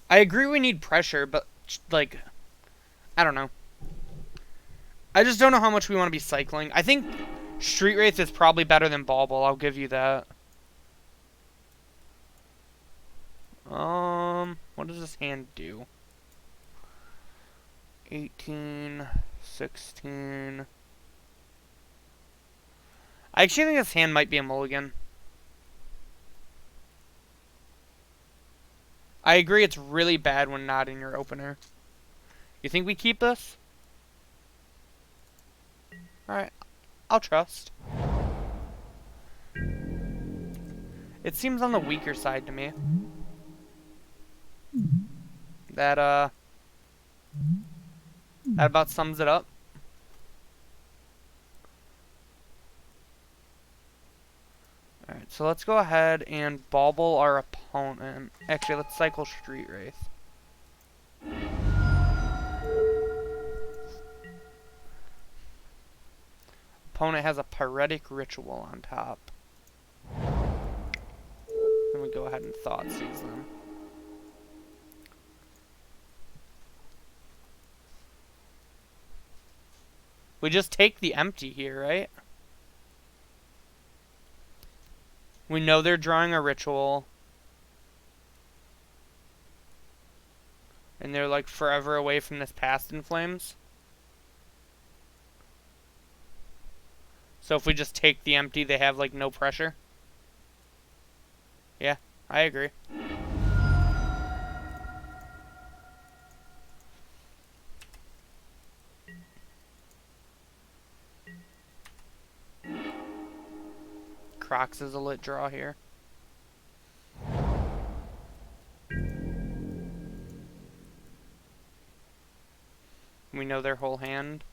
I agree we need pressure, but, like, I don't know. I just don't know how much we want to be cycling. I think Street Wraith is probably better than Bauble. I'll give you that. What does this hand do? 18, 16. I actually think this hand might be a mulligan. I agree it's really bad when not in your opener. You think we keep this? Alright, I'll trust. It seems on the weaker side to me. That about sums it up. Alright, so let's go ahead and bauble our opponent. Actually, let's cycle Street Wraith. Opponent has a Pyretic Ritual on top. Then we go ahead and Thought Seize them. We just take the empty here, right? We know they're drawing a ritual. And they're like forever away from this Past in Flames. So if we just take the empty, they have like no pressure. Yeah, I agree. Crocs is a lit draw here. We know their whole hand.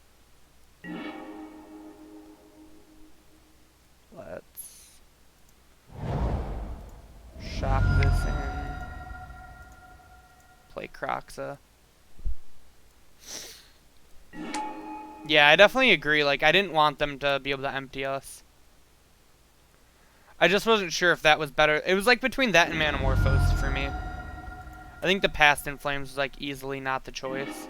Let's shock this in. Play Croxa. Yeah, I definitely agree. Like, I didn't want them to be able to empty us. I just wasn't sure if that was better. It was like between that and Manamorphose for me. I think the Past in Flames was like easily not the choice.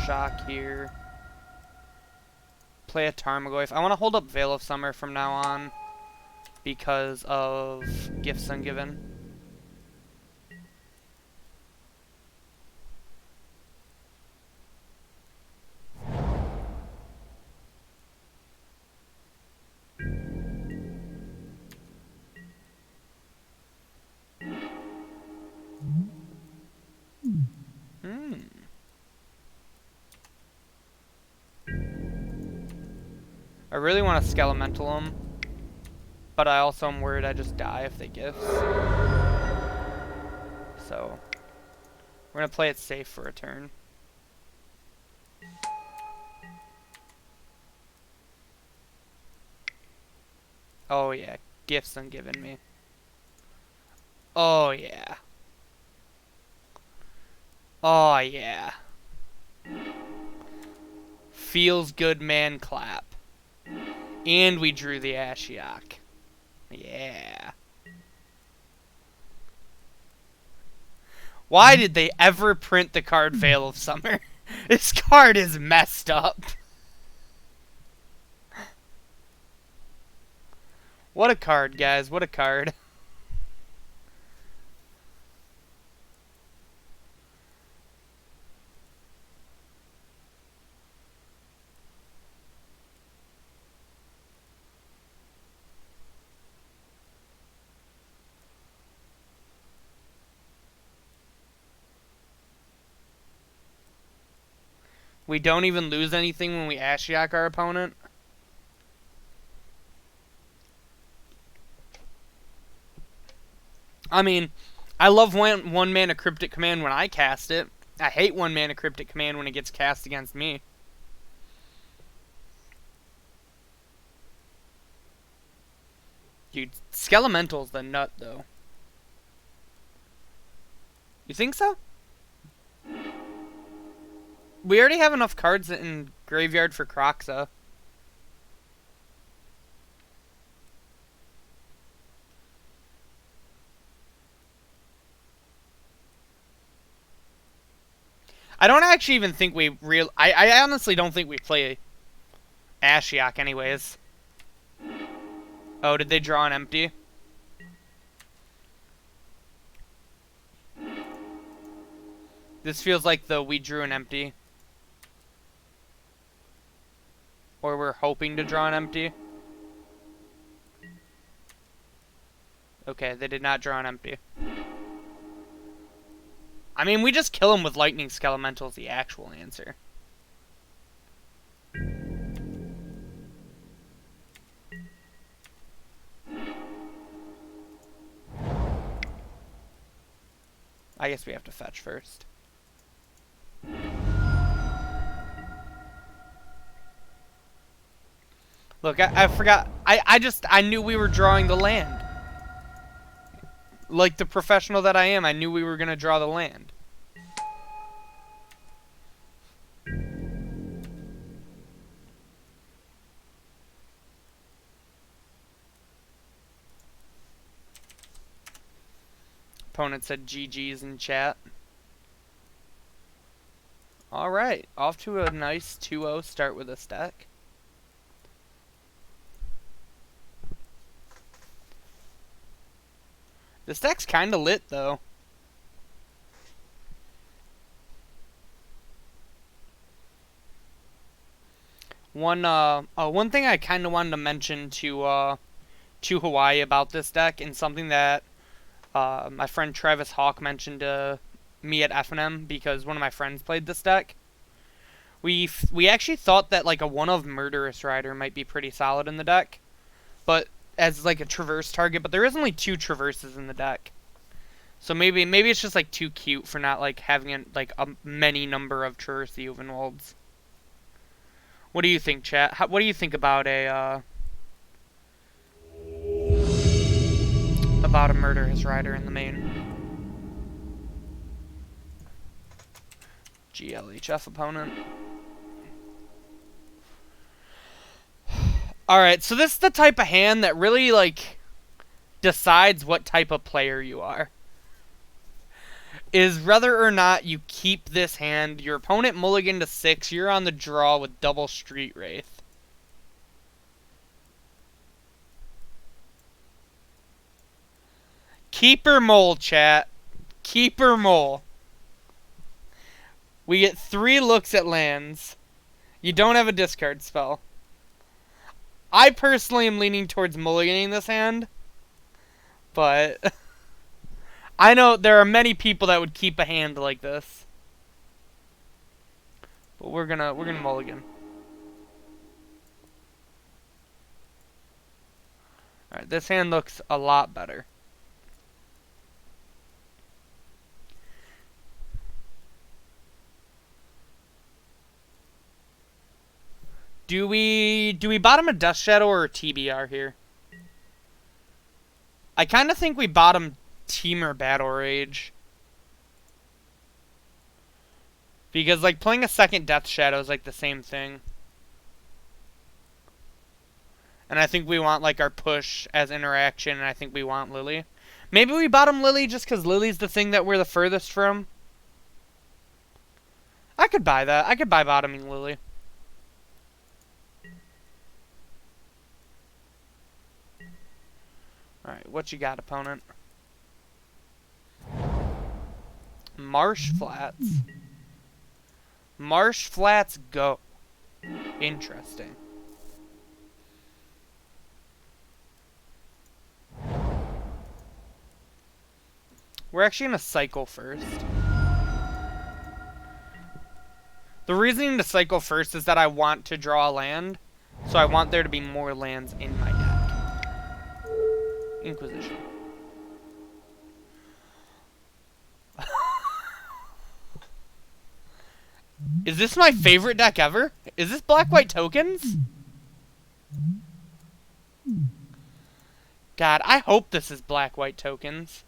Shock here. Play a Tarmogoyf. I want to hold up Veil of Summer from now on because of Gifts Ungiven. I really want to Skelemental them, but I also am worried I just die if they Gifts. So, we're going to play it safe for a turn. Oh yeah, Gifts Ungiven me. Oh yeah. Oh yeah. Feels good, man, clap. And we drew the Ashiok. Yeah. Why did they ever print the card Veil of Summer? This card is messed up. What a card, guys. What a card. We don't even lose anything when we Ashiok our opponent. I mean, I love one mana Cryptic Command when I cast it. I hate one mana Cryptic Command when it gets cast against me. Dude, Skelemental's the nut, though. You think so? We already have enough cards in Graveyard for Kroxa. I don't actually even think we I honestly don't think we play Ashiok anyways. Oh, did they draw an empty? This feels like we drew an empty. Or we're hoping to draw an empty. Okay, they did not draw an empty. I mean, we just kill him with Lightning Skelemental is the actual answer. I guess we have to fetch first. Look, I forgot. I knew we were drawing the land. Like the professional that I am, I knew we were going to draw the land. Opponent said GG's in chat. Alright, off to a nice 2-0 start with this deck. This deck's kind of lit, though. One thing I kind of wanted to mention to Hawaii about this deck, and something that my friend Travis Hawk mentioned to me at FNM, because one of my friends played this deck. We actually thought that like a 1-of Murderous Rider might be pretty solid in the deck, but as like a traverse target, but there is only 2 traverses in the deck. So maybe it's just like too cute for not like having a many number of traverse Uvenwalds. What do you think, chat? What do you think about a Murderous Rider in the main? GLHF opponent. Alright, so this is the type of hand that really, like, decides what type of player you are. Is whether or not you keep this hand, your opponent mulligan to 6, you're on the draw with double Street Wraith. Keeper Mole, chat. Keeper Mole. We get 3 looks at lands. You don't have a discard spell. I personally am leaning towards mulliganing this hand, but I know there are many people that would keep a hand like this. But we're gonna mulligan. Alright, this hand looks a lot better. Do we bottom a Death Shadow or a TBR here? I kind of think we bottom Temur Battle Rage. Because like playing a second Death Shadow is like the same thing. And I think we want like our push as interaction, and I think we want Lily. Maybe we bottom Lily just because Lily's the thing that we're the furthest from. I could buy that. I could buy bottoming Lily. Alright, what you got, opponent? Marsh Flats. Marsh Flats go. Interesting. We're actually going to cycle first. The reasoning to cycle first is that I want to draw a land, so I want there to be more lands in my deck. Inquisition. Is this my favorite deck ever? Is this black-white tokens? God, I hope this is black-white tokens.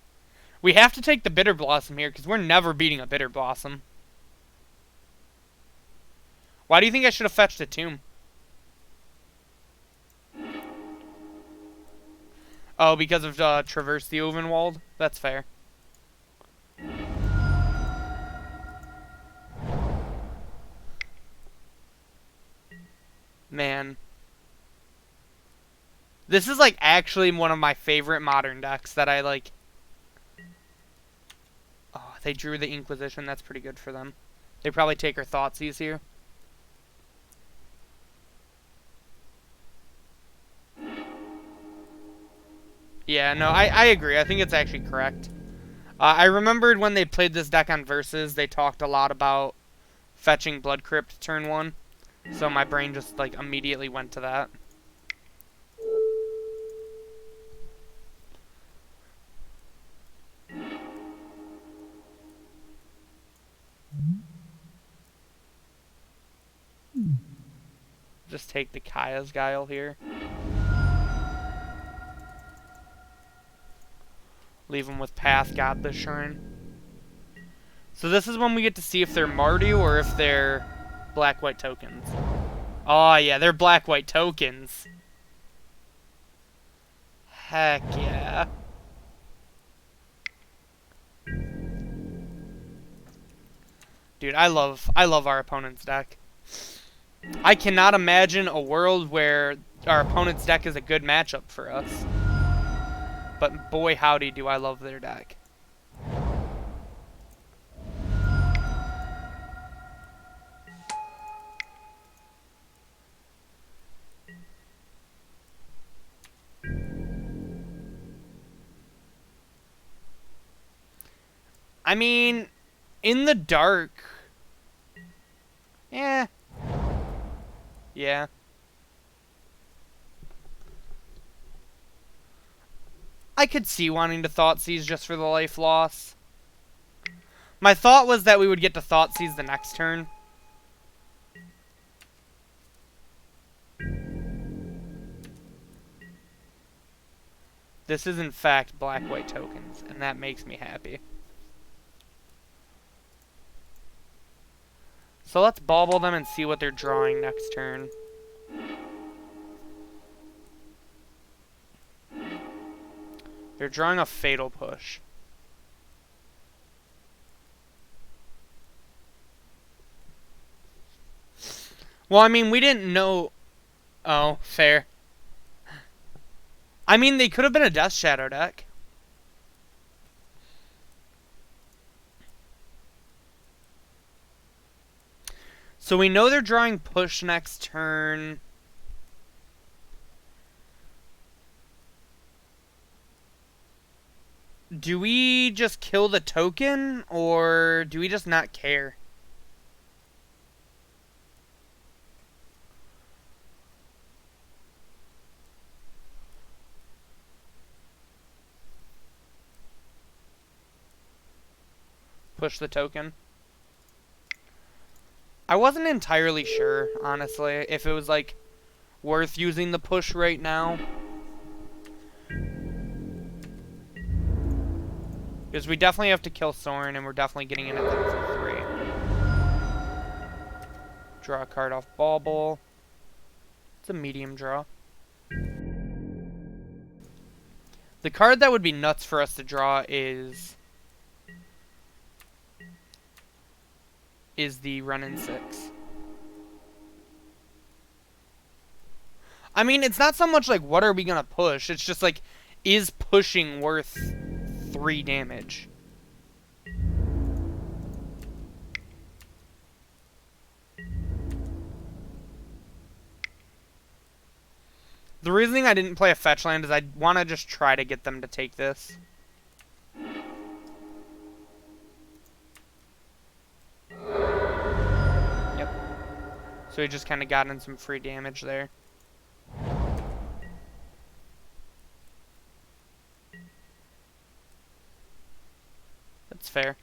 We have to take the Bitter Blossom here, because we're never beating a Bitter Blossom. Why do you think I should have fetched a Tomb? Oh, because of Traverse the Ovenwald? That's fair. Man. This is, like, actually one of my favorite modern decks that I, like... Oh, they drew the Inquisition. That's pretty good for them. They probably take her Thoughtseize here. Yeah, no, I agree. I think it's actually correct. I remembered when they played this deck on Versus, they talked a lot about fetching Blood Crypt turn 1. So my brain just, like, immediately went to that. Just take the Kaya's Guile here. Leave them with Path God the Shrine. So this is when we get to see if they're Mardu or if they're black-white tokens. Oh yeah, they're black-white tokens. Heck yeah. Dude, I love our opponent's deck. I cannot imagine a world where our opponent's deck is a good matchup for us. But boy howdy do I love their deck. I mean, in the dark... Yeah. Yeah. I could see wanting to Thoughtseize just for the life loss. My thought was that we would get to Thoughtseize the next turn. This is in fact black-white tokens, and that makes me happy. So let's bauble them and see what they're drawing next turn. They're drawing a Fatal Push. Well, I mean, we didn't know... Oh, fair. I mean, they could have been a Death Shadow deck. So we know they're drawing Push next turn. Do we just kill the token, or do we just not care? Push the token. I wasn't entirely sure, honestly, if it was, like, worth using the push right now. Because we definitely have to kill Soren, and we're definitely getting in at them for 3. Draw a card off Bauble. It's a medium draw. The card that would be nuts for us to draw is the Run-in 6. I mean, it's not so much like, what are we gonna push? It's just like, is pushing worth 3 damage? The reasoning I didn't play a fetch land is I want to just try to get them to take this. Yep. So he just kind of got in some free damage there. That's fair.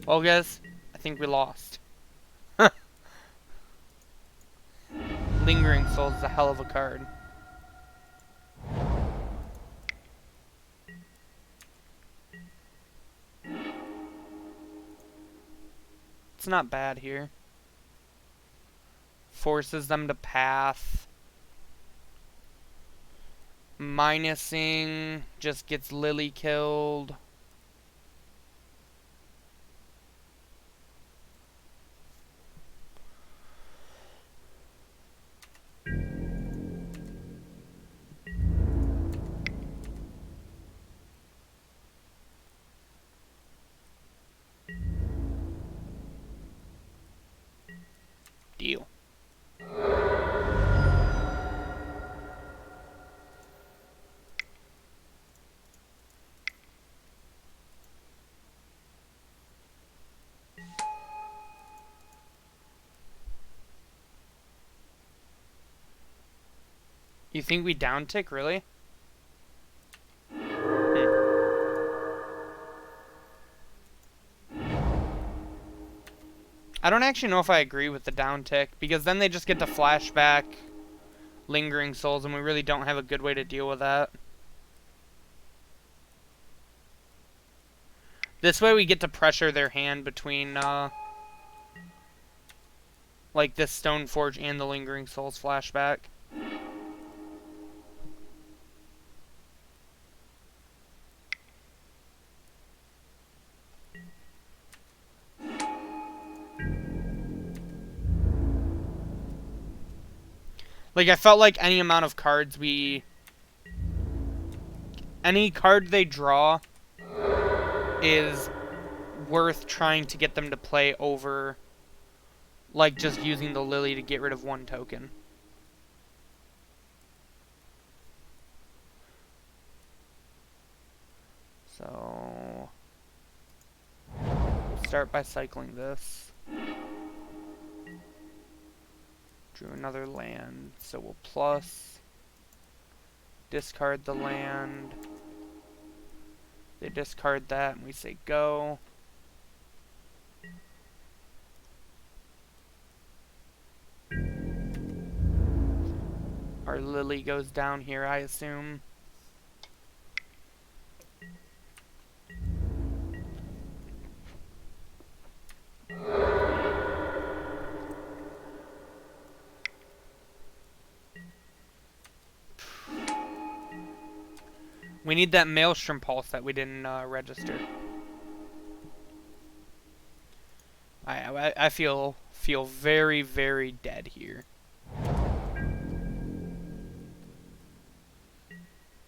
Well, guys, I think we lost. Lingering Souls is a hell of a card. It's not bad here. Forces them to path. Minusing just gets Lily killed. Deal. You think we downtick, really? I don't actually know if I agree with the downtick, because then they just get to flashback Lingering Souls, and we really don't have a good way to deal with that. This way we get to pressure their hand between, like this Stoneforge and the Lingering Souls flashback. Like, I felt like any amount of cards any card they draw is worth trying to get them to play over, like, just using the Lily to get rid of one token. So, we'll start by cycling this. Drew another land, so we'll plus, discard the land, they discard that and we say go. Our Lily goes down here, I assume. We need that Maelstrom Pulse that we didn't register. I feel very, very dead here.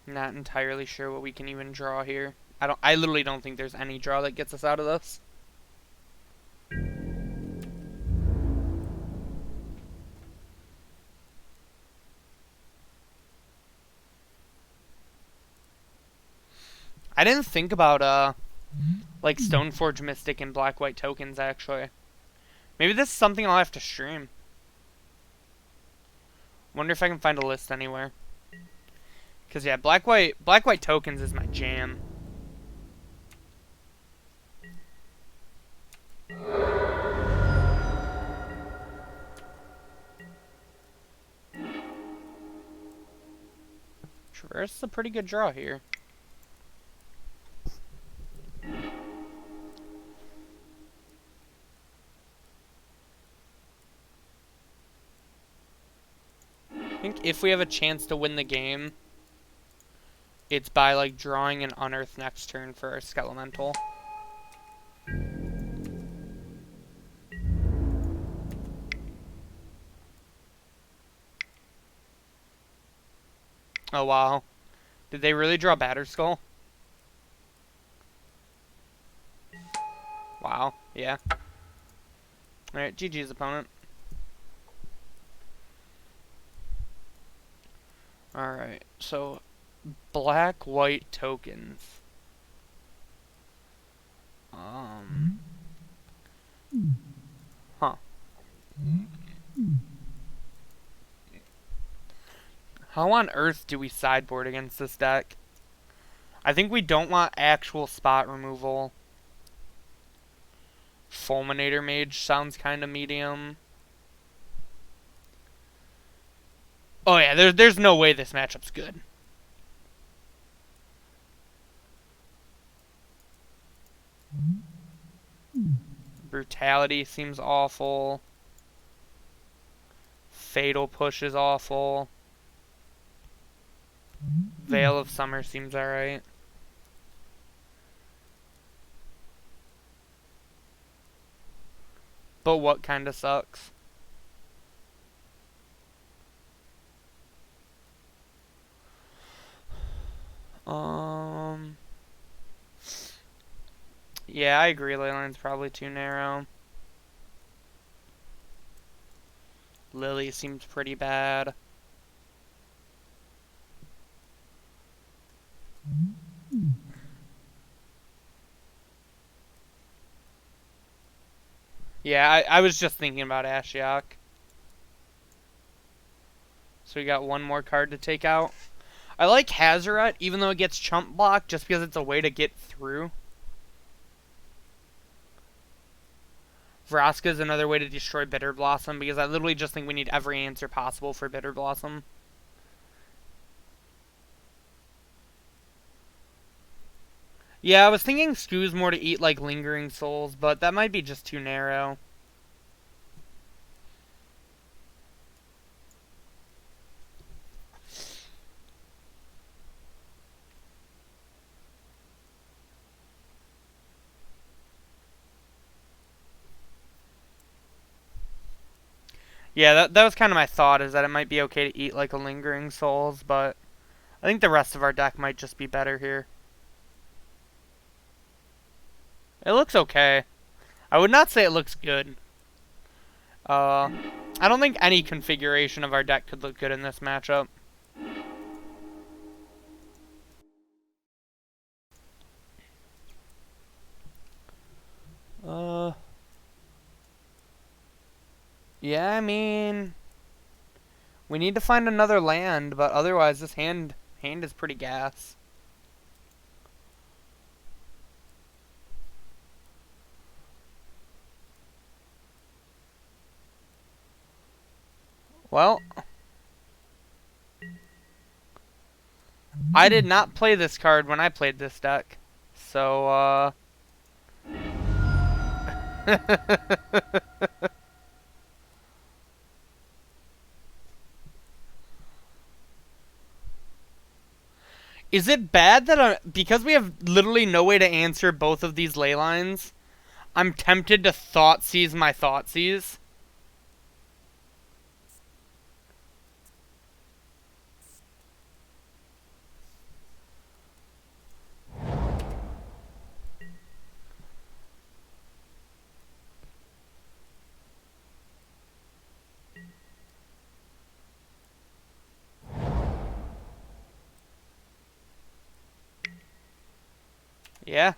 Not entirely sure what we can even draw here. I literally don't think there's any draw that gets us out of this. I didn't think about like Stoneforge Mystic and black-white tokens actually. Maybe this is something I'll have to stream. Wonder if I can find a list anywhere. Cause yeah, black-white tokens is my jam. Traverse is a pretty good draw here. I think if we have a chance to win the game, it's by like drawing an Unearth next turn for our Skelemental. Oh wow. Did they really draw Batterskull? Wow, yeah. Alright, GG's opponent. Alright, so black-white tokens. Huh. How on earth do we sideboard against this deck? I think we don't want actual spot removal. Fulminator Mage sounds kind of medium. Oh yeah, there's no way this matchup's good. Brutality seems awful. Fatal Push is awful. Veil of Summer seems alright. But what kind of sucks? Yeah, I agree. Leyline's probably too narrow. Lily seems pretty bad. Yeah, I was just thinking about Ashiok. So we got one more card to take out. I like Hazoret, even though it gets chump blocked, just because it's a way to get through. Vraska is another way to destroy Bitter Blossom, because I literally just think we need every answer possible for Bitter Blossom. Yeah, I was thinking Skoo's more to eat like Lingering Souls, but that might be just too narrow. Yeah, that was kind of my thought, is that it might be okay to eat like a Lingering Souls, but I think the rest of our deck might just be better here. It looks okay. I would not say it looks good. I don't think any configuration of our deck could look good in this matchup. Yeah, I mean, we need to find another land, but otherwise this hand is pretty gas. Well, I did not play this card when I played this deck, so is it bad that because we have literally no way to answer both of these ley lines, I'm tempted to Thoughtseize my Thoughtseize? Yeah.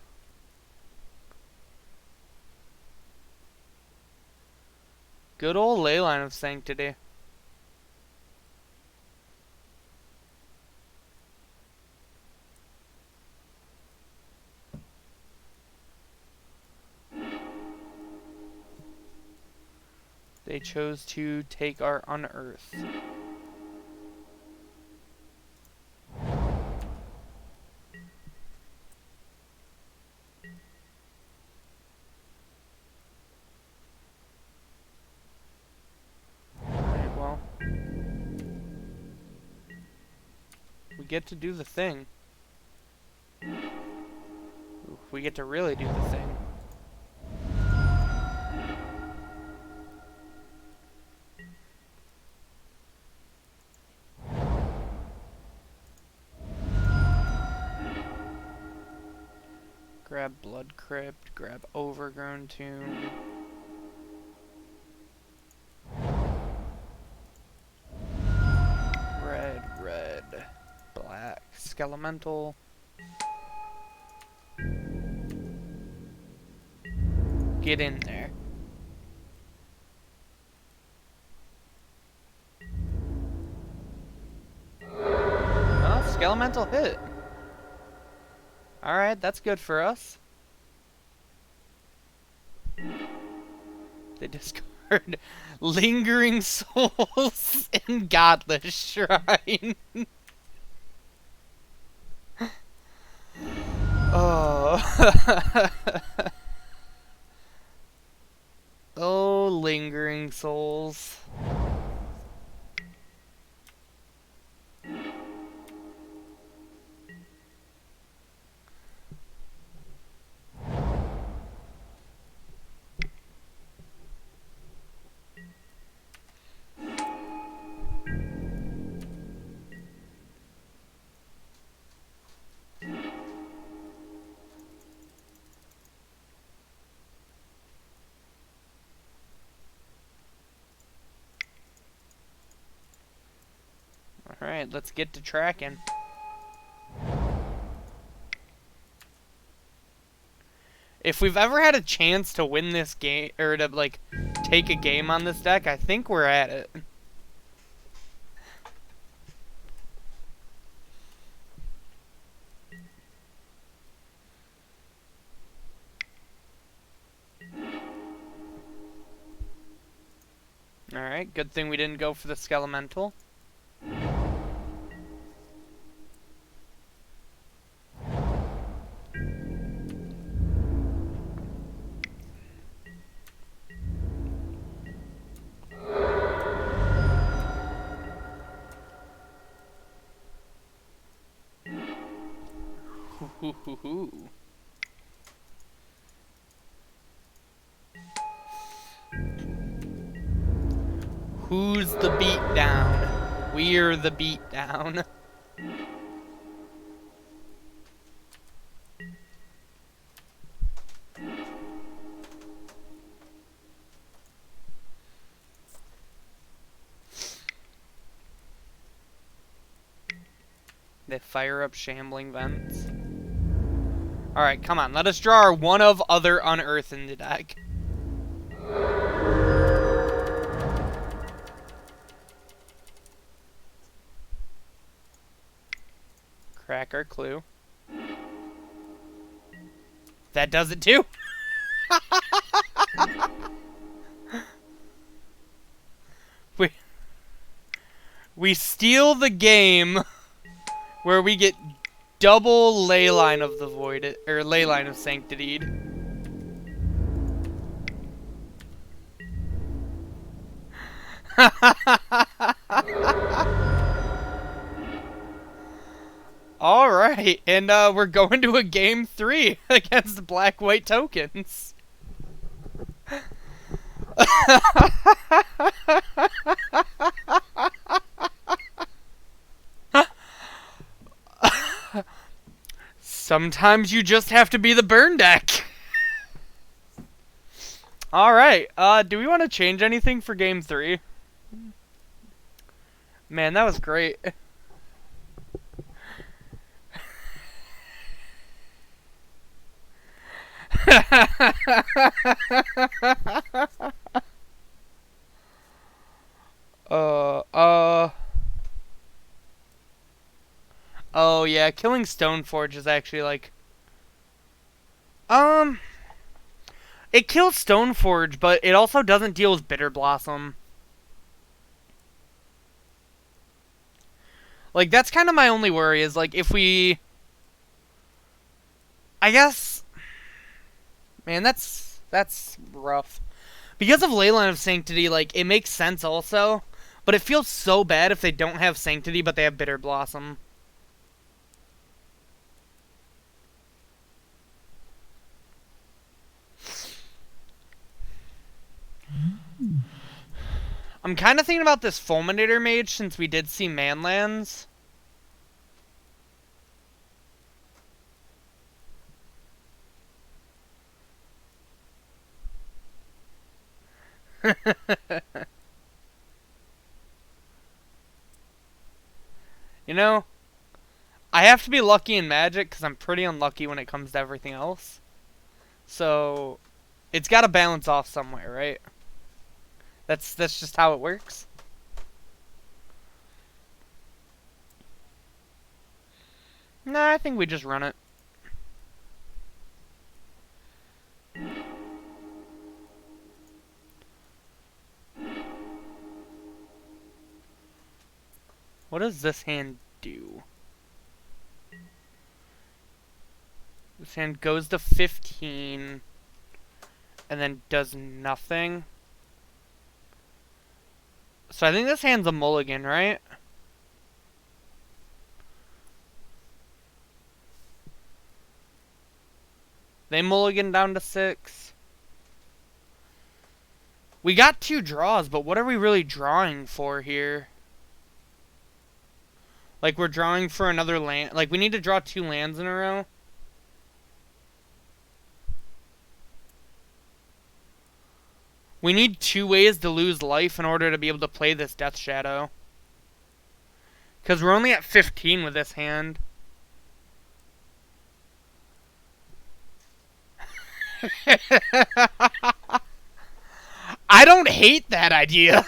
Good old Leyline of Sanctity. They chose to take our Unearth. Alright, well. We get to do the thing. Ooh, we get to really do the thing. Grab Blood Crypt, grab Overgrown Tomb. Red, black, Skelemental. Get in there. Oh, Skelemental hit. Alright, that's good for us. They discard Lingering Souls and Godless Shrine. Oh. Oh, Lingering Souls. Alright, let's get to tracking. If we've ever had a chance to win this game, or to, like, take a game on this deck, I think we're at it. Alright, good thing we didn't go for the Skelemental. Who's the beatdown? We're the beatdown. They fire up Shambling Vents. Alright, come on. Let us draw our one of other Unearth in the deck. Crack our clue. That does it too. we steal the game where we get double Leyline of the Void, or Leyline of Sanctity. Alright, and we're going to a game 3 against the black-white tokens. Sometimes you just have to be the burn deck. Alright, do we want to change anything for game 3? Man, that was great. Oh yeah, killing Stoneforge is actually like... It kills Stoneforge, but it also doesn't deal with Bitter Blossom. Like, that's kind of my only worry, is like, if we... I guess... Man, that's rough. Because of Leyline of Sanctity, like, it makes sense also, but it feels so bad if they don't have Sanctity, but they have Bitter Blossom. I'm kind of thinking about this Fulminator Mage since we did see Manlands. You know, I have to be lucky in Magic because I'm pretty unlucky when it comes to everything else. So, it's got to balance off somewhere, right? That's just how it works. Nah, I think we just run it. What does this hand do? This hand goes to 15 and then does nothing. So I think this hand's a mulligan, right? They mulligan down to 6. We got 2 draws, but what are we really drawing for here? Like, we're drawing for another land. Like, we need to draw 2 lands in a row. We need 2 ways to lose life in order to be able to play this Death Shadow. Because we're only at 15 with this hand. I don't hate that idea.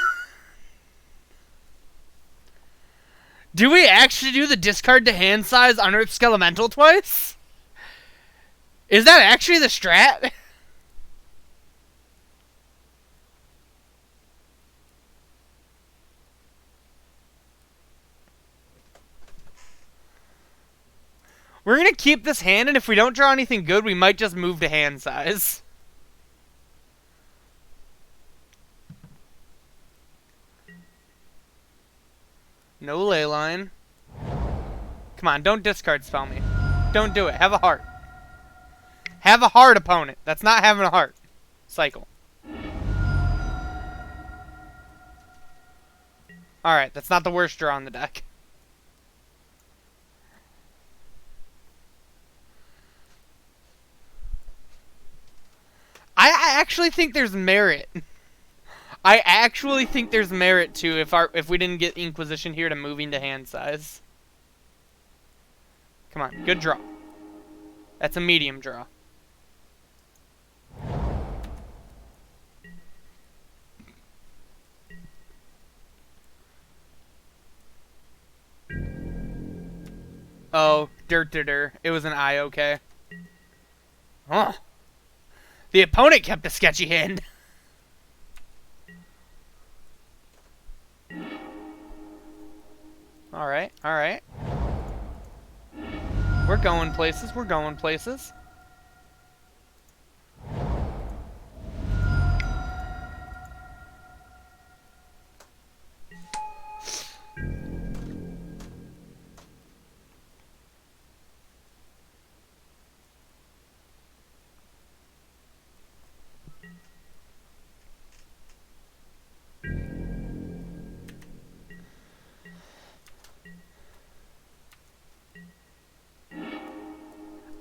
Do we actually do the discard to hand size Unearth Skelemental twice? Is that actually the strat? We're going to keep this hand, and if we don't draw anything good, we might just move to hand size. No ley line. Come on, don't discard spell me. Don't do it. Have a heart. Have a heart, opponent. That's not having a heart. Cycle. Alright, that's not the worst draw on the deck. I actually think there's merit. I actually think there's merit to if we didn't get Inquisition here to moving to hand size. Come on, good draw. That's a medium draw. Oh, dirt. It was an eye, okay. Huh. The opponent kept a sketchy hand. Alright, alright. We're going places, we're going places.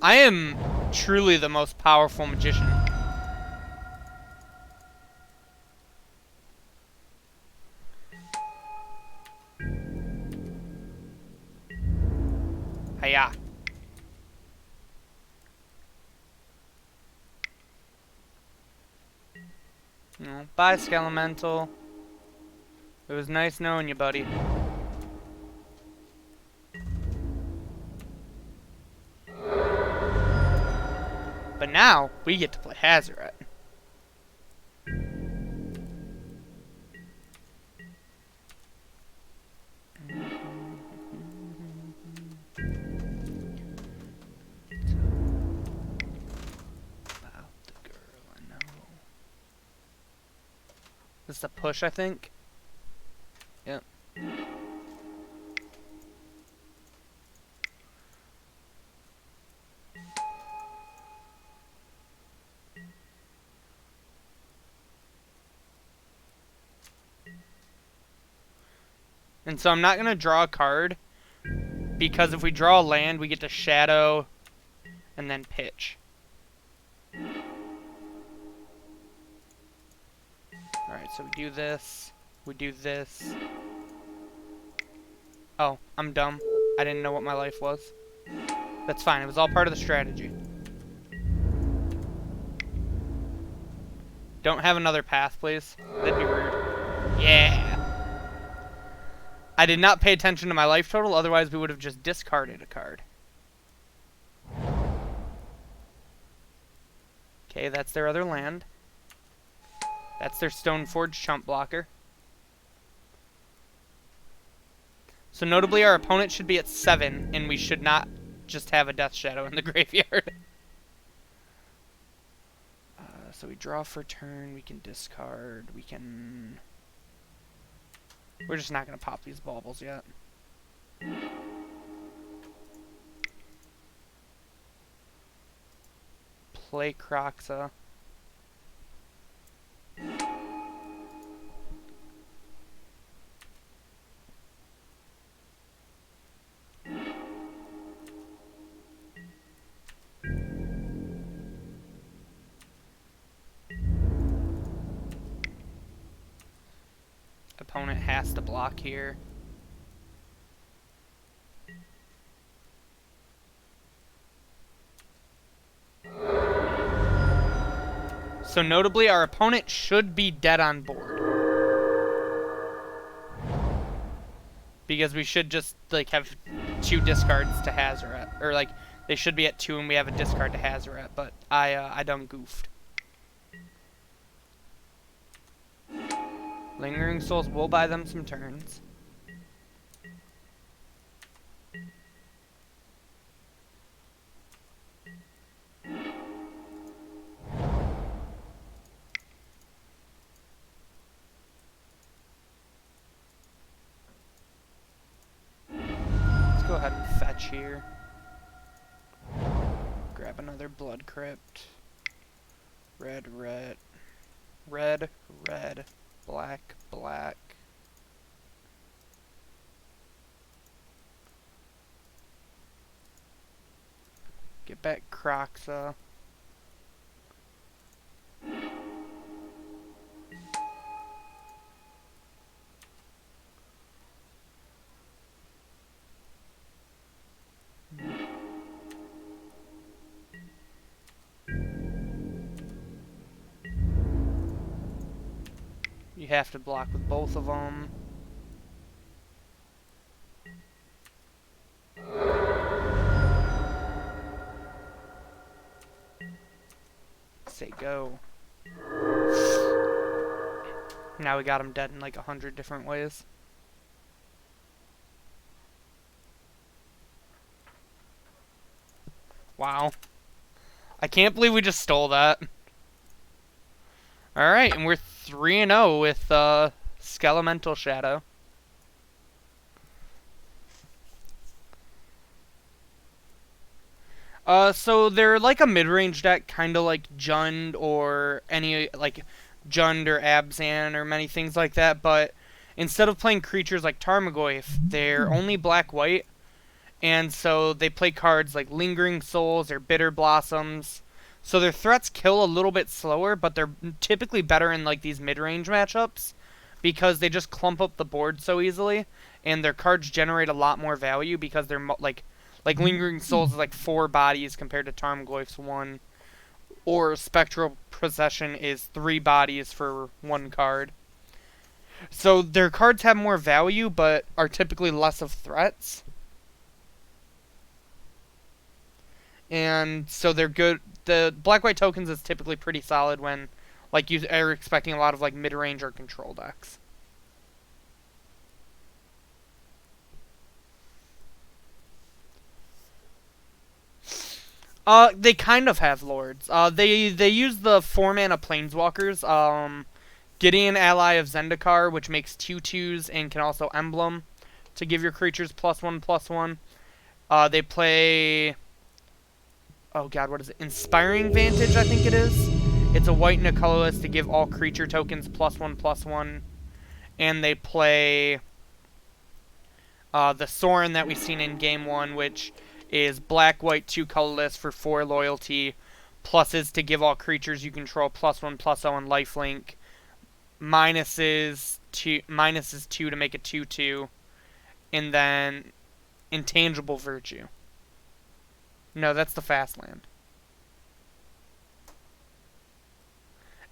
I am truly the most powerful magician. Hiya. No, bye, Skelemental. It was nice knowing you, buddy. But now, we get to play Hazoret. About the girl I know. This is a push, I think. Yep. And so I'm not going to draw a card, because if we draw a land, we get to shadow and then pitch. Alright, so we do this. We do this. Oh, I'm dumb. I didn't know what my life was. That's fine. It was all part of the strategy. Don't have another path, please. That'd be rude. Yeah. I did not pay attention to my life total, otherwise we would have just discarded a card. Okay, that's their other land. That's their Stoneforge chump blocker. So notably, our opponent should be at 7, and we should not just have a Death Shadow in the graveyard. So we draw for turn, we can discard, we can... We're just not going to pop these baubles yet. Play Croxa. Opponent has to block here. So notably, our opponent should be dead on board. Because we should just, like, have 2 discards to Hazoret. Or, like, they should be at 2 and we have a discard to Hazoret, but I done goofed. Lingering Souls will buy them some turns. Let's go ahead and fetch here. Grab another Blood Crypt. Red, red. Red, red. Black, black. Get back Croxa. You have to block with both of them. Say go. Now we got him dead in like 100 different ways. Wow. I can't believe we just stole that. Alright, and we're 3-0 with Skele Shadow. So they're like a mid-range deck, kind of like Jund or any, like, Jund or Abzan or many things like that, but instead of playing creatures like Tarmogoyf, they're only black-white, and so they play cards like Lingering Souls or Bitter Blossoms. So their threats kill a little bit slower, but they're typically better in like these mid-range matchups because they just clump up the board so easily, and their cards generate a lot more value because they're like Lingering Souls is like 4 bodies compared to Tarmogoyf's 1, or Spectral Procession is 3 bodies for 1 card. So their cards have more value, but are typically less of threats. And so they're good. The black-white tokens is typically pretty solid when, like, you are expecting a lot of, like, mid-range or control decks. They kind of have lords. They use the 4-mana planeswalkers. Gideon, ally of Zendikar, which makes 2/2s and can also emblem to give your creatures +1/+1. They play... Oh god, what is it? Inspiring Vantage, I think it is. It's a white and a colorless to give all creature tokens +1/+1. And they play the Sorin that we've seen in Game 1, which is black, white, 2 colorless for 4 loyalty. Pluses to give all creatures you control +1/+0 and lifelink. Minuses 2 to make it 2/2. And then Intangible Virtue. No, that's the fast land.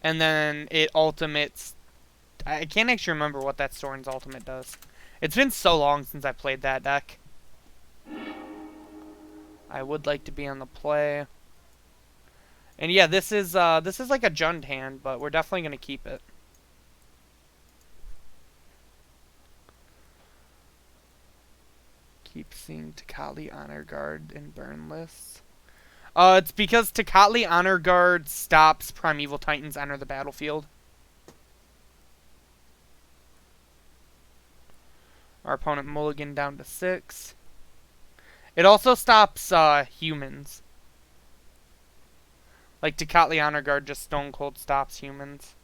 And then it ultimates... I can't actually remember what that Sorin's ultimate does. It's been so long since I played that deck. I would like to be on the play. And yeah, this is like a Jund hand, but we're definitely going to keep it. Keep seeing Takali Honor Guard in burn lists. It's because Takali Honor Guard stops Primeval Titans enter the battlefield. Our opponent mulligan down to 6. It also stops humans. Like Takali Honor Guard just stone cold stops humans.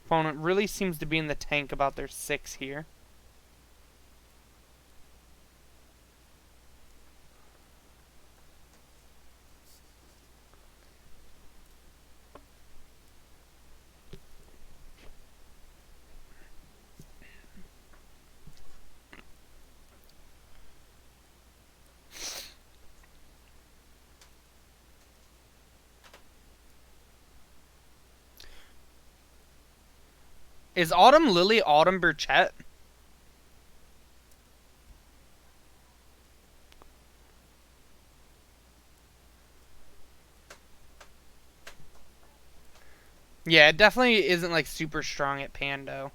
Opponent really seems to be in the tank about their 6 here. Is Autumn Lily Autumn Burchett? Yeah, it definitely isn't like super strong at Pando.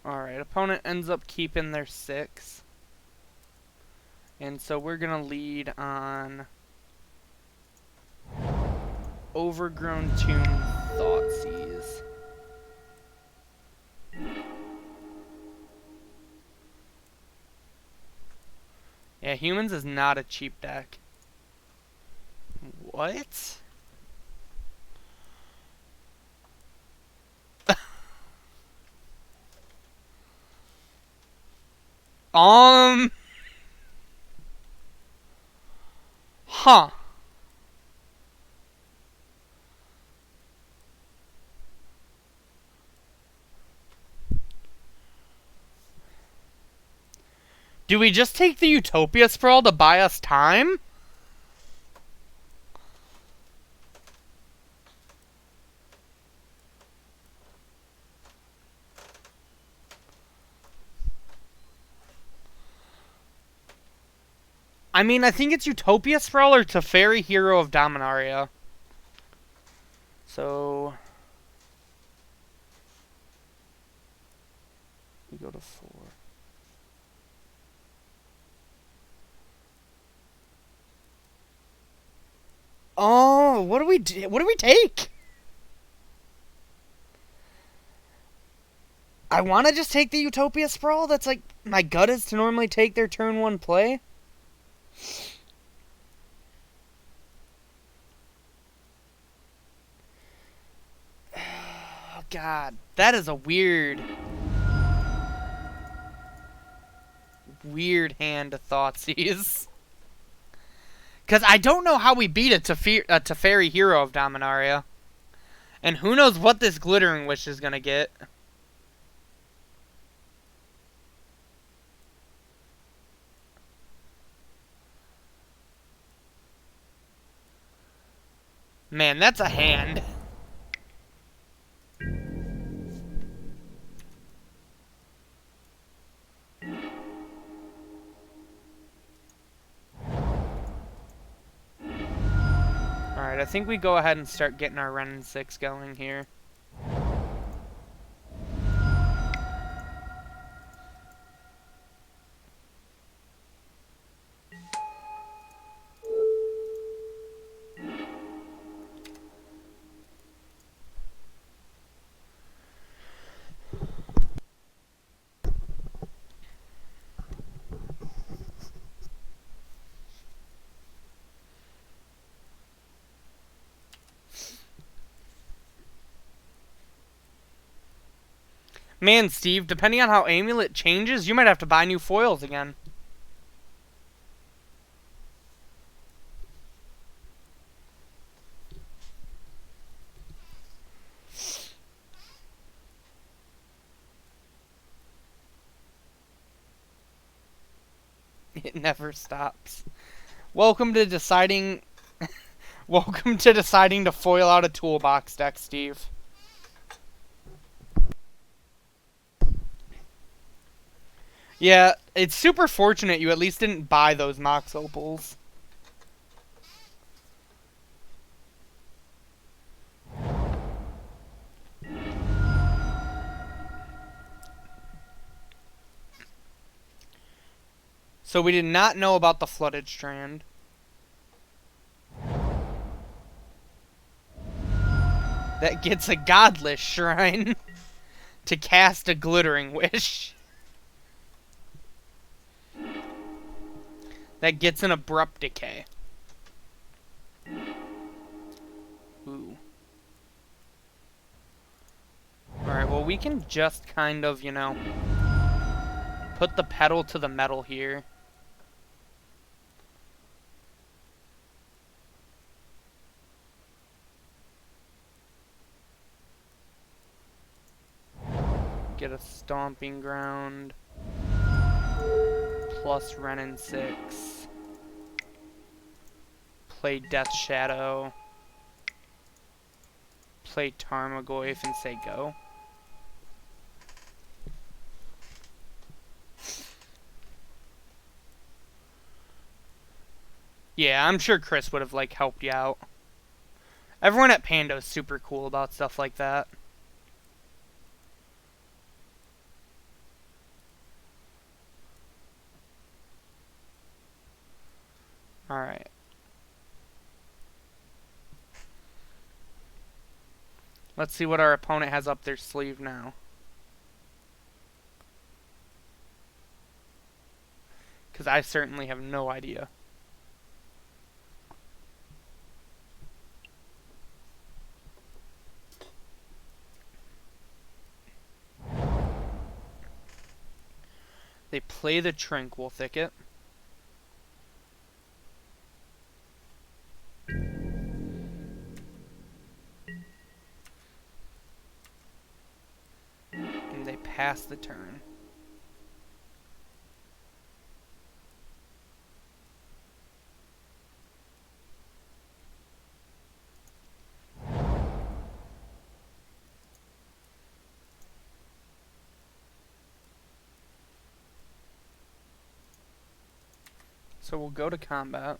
Alright, opponent ends up keeping their 6. And so we're going to lead on Overgrown Tomb Thoughtseize. Yeah, Humans is not a cheap deck. What? Huh. Do we just take the Utopia Sprawl to buy us time? I mean, I think it's Utopia Sprawl or Teferi, Hero of Dominaria. So we go to 4. Oh, what do we do? What do we take? I want to just take the Utopia Sprawl. That's like my gut is to normally take their turn 1 play. Oh, God, that is a weird hand to Thoughtseize. Because I don't know how we beat a Teferi, Hero of Dominaria. And who knows what this Glittering Wish is going to get. Man, that's a hand. Alright, I think we go ahead and start getting our Ren and 6 going here. Man, Steve, depending on how Amulet changes, you might have to buy new foils again. It never stops. Welcome to deciding... Welcome to deciding to foil out a toolbox deck, Steve. Yeah, it's super fortunate you at least didn't buy those Mox Opals. So we did not know about the Flooded Strand. That gets a Godless Shrine to cast a Glittering Wish. That gets an Abrupt Decay. Ooh. Alright, well we can just kind of, you know, put the pedal to the metal here. Get a Stomping Ground. Plus Renin 6. Play Death Shadow. Play Tarmogoyf and say go. Yeah, I'm sure Chris would have, like, helped you out. Everyone at Pando's super cool about stuff like that. Alright. Let's see what our opponent has up their sleeve now. Because I certainly have no idea. They play the Tranquil Thicket. And they pass the turn. So we'll go to combat.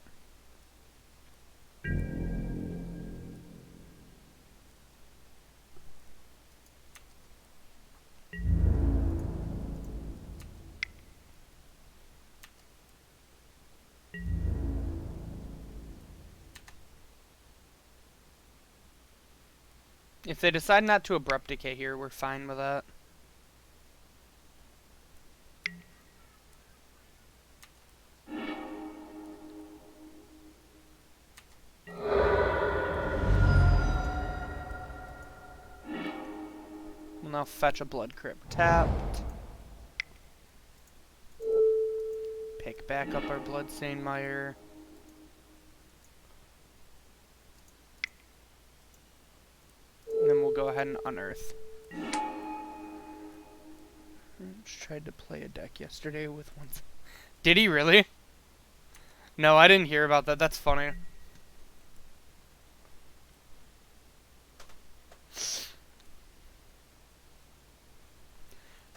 If they decide not to Abrupt Decay here, we're fine with that. We'll now fetch a Blood Crypt tapped. Pick back up our Bloodstained Mire. And then we'll go ahead and Unearth. Just tried to play a deck yesterday with one. Did he really? No, I didn't hear about that. That's funny.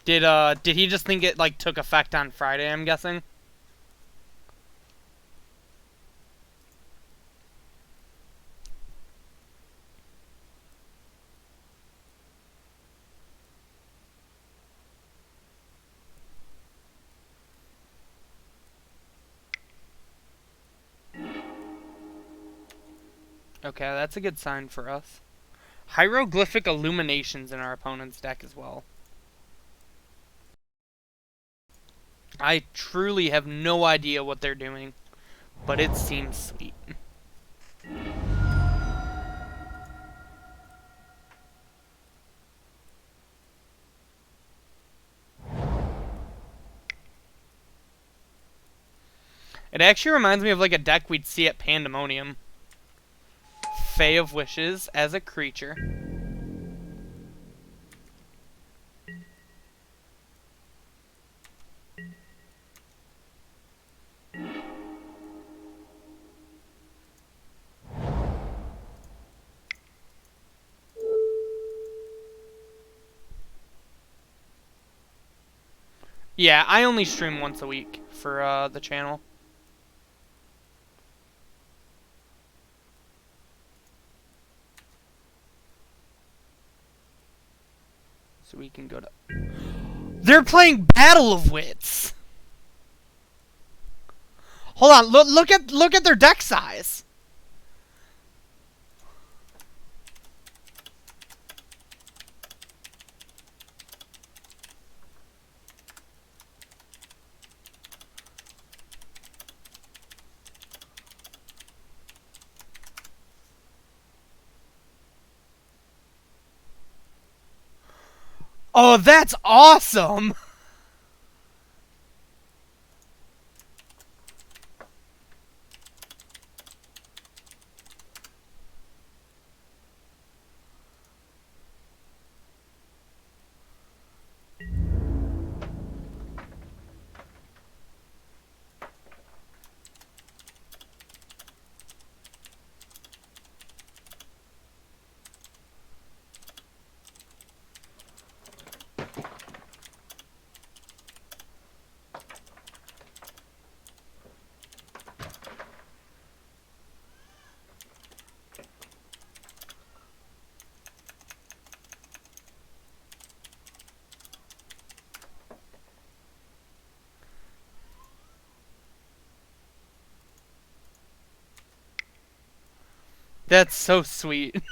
Did he just think it, like, took effect on Friday, I'm guessing? Okay, that's a good sign for us. Hieroglyphic Illuminations in our opponent's deck as well. I truly have no idea what they're doing, but it seems sweet. It actually reminds me of like a deck we'd see at Pandemonium. Fae of Wishes as a creature. Yeah, I only stream once a week for the channel. So we can go to... They're playing Battle of Wits! Hold on, look at their deck size! Oh, that's awesome! That's so sweet.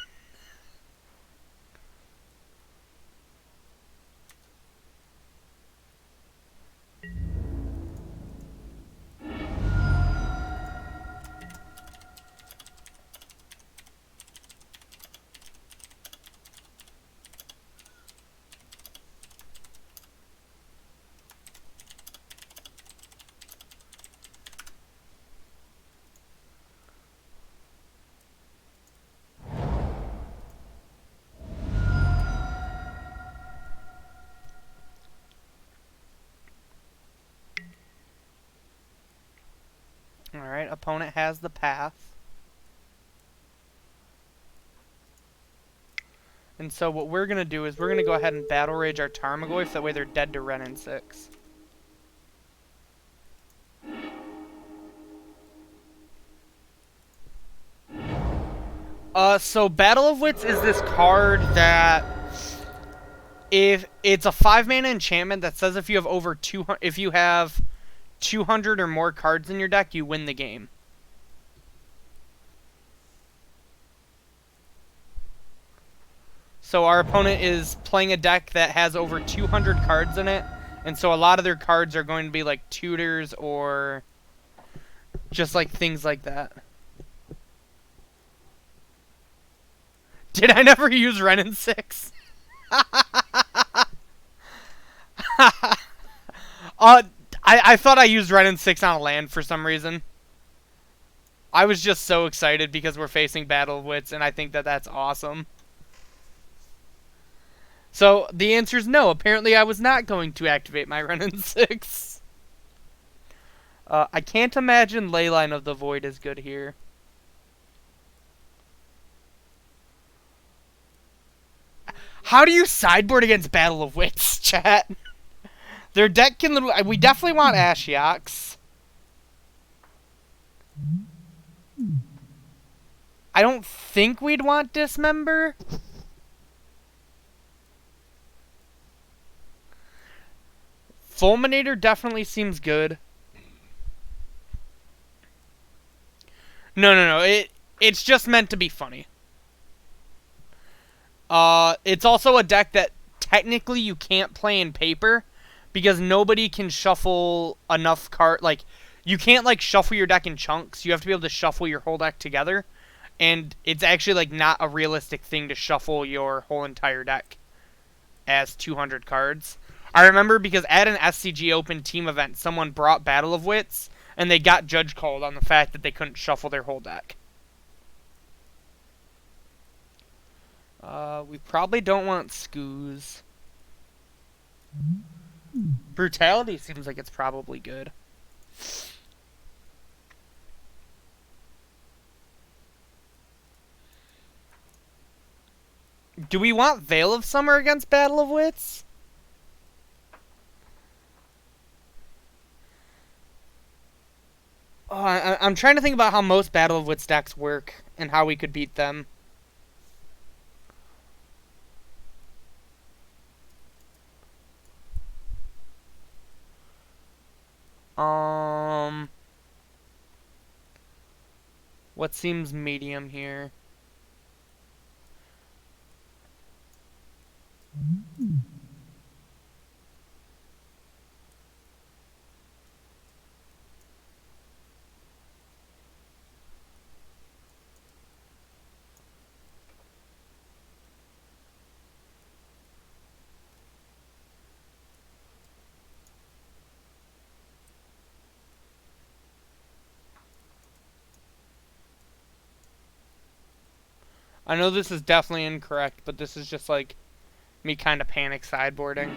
Alright, opponent has the path. And so what we're going to do is we're going to go ahead and Battle Rage our Tarmogoyf, that way they're dead to Renin 6. So Battle of Wits is this card that... If it's a 5-mana enchantment that says if you have over 200... If you have 200 or more cards in your deck, you win the game. So our opponent is playing a deck that has over 200 cards in it, and so a lot of their cards are going to be like tutors or just like things like that. Did I never use Renin 6? I thought I used Renin 6 on a land for some reason. I was just so excited because we're facing Battle of Wits, and I think that that's awesome. So, the answer is no. Apparently, I was not going to activate my Renin 6. I can't imagine Leyline of the Void is good here. How do you sideboard against Battle of Wits, chat? Their deck can literally... We definitely want Ashiok's. I don't think we'd want Dismember. Fulminator definitely seems good. No. It's just meant to be funny. It's also a deck that technically you can't play in paper because nobody can shuffle enough card. Like, you can't like shuffle your deck in chunks. You have to be able to shuffle your whole deck together, and it's actually like not a realistic thing to shuffle your whole entire deck as 200 cards. I remember because at an SCG Open team event, someone brought Battle of Wits, And they got judge called on the fact that they couldn't shuffle their whole deck. We probably don't want Scoos. Brutality seems like it's probably good. Do we want Veil of Summer against Battle of Wits? Oh, I'm trying to think about how most Battle of Wits decks work and how we could beat them. What seems medium here? I know this is definitely incorrect, but this is just like me kind of panic sideboarding.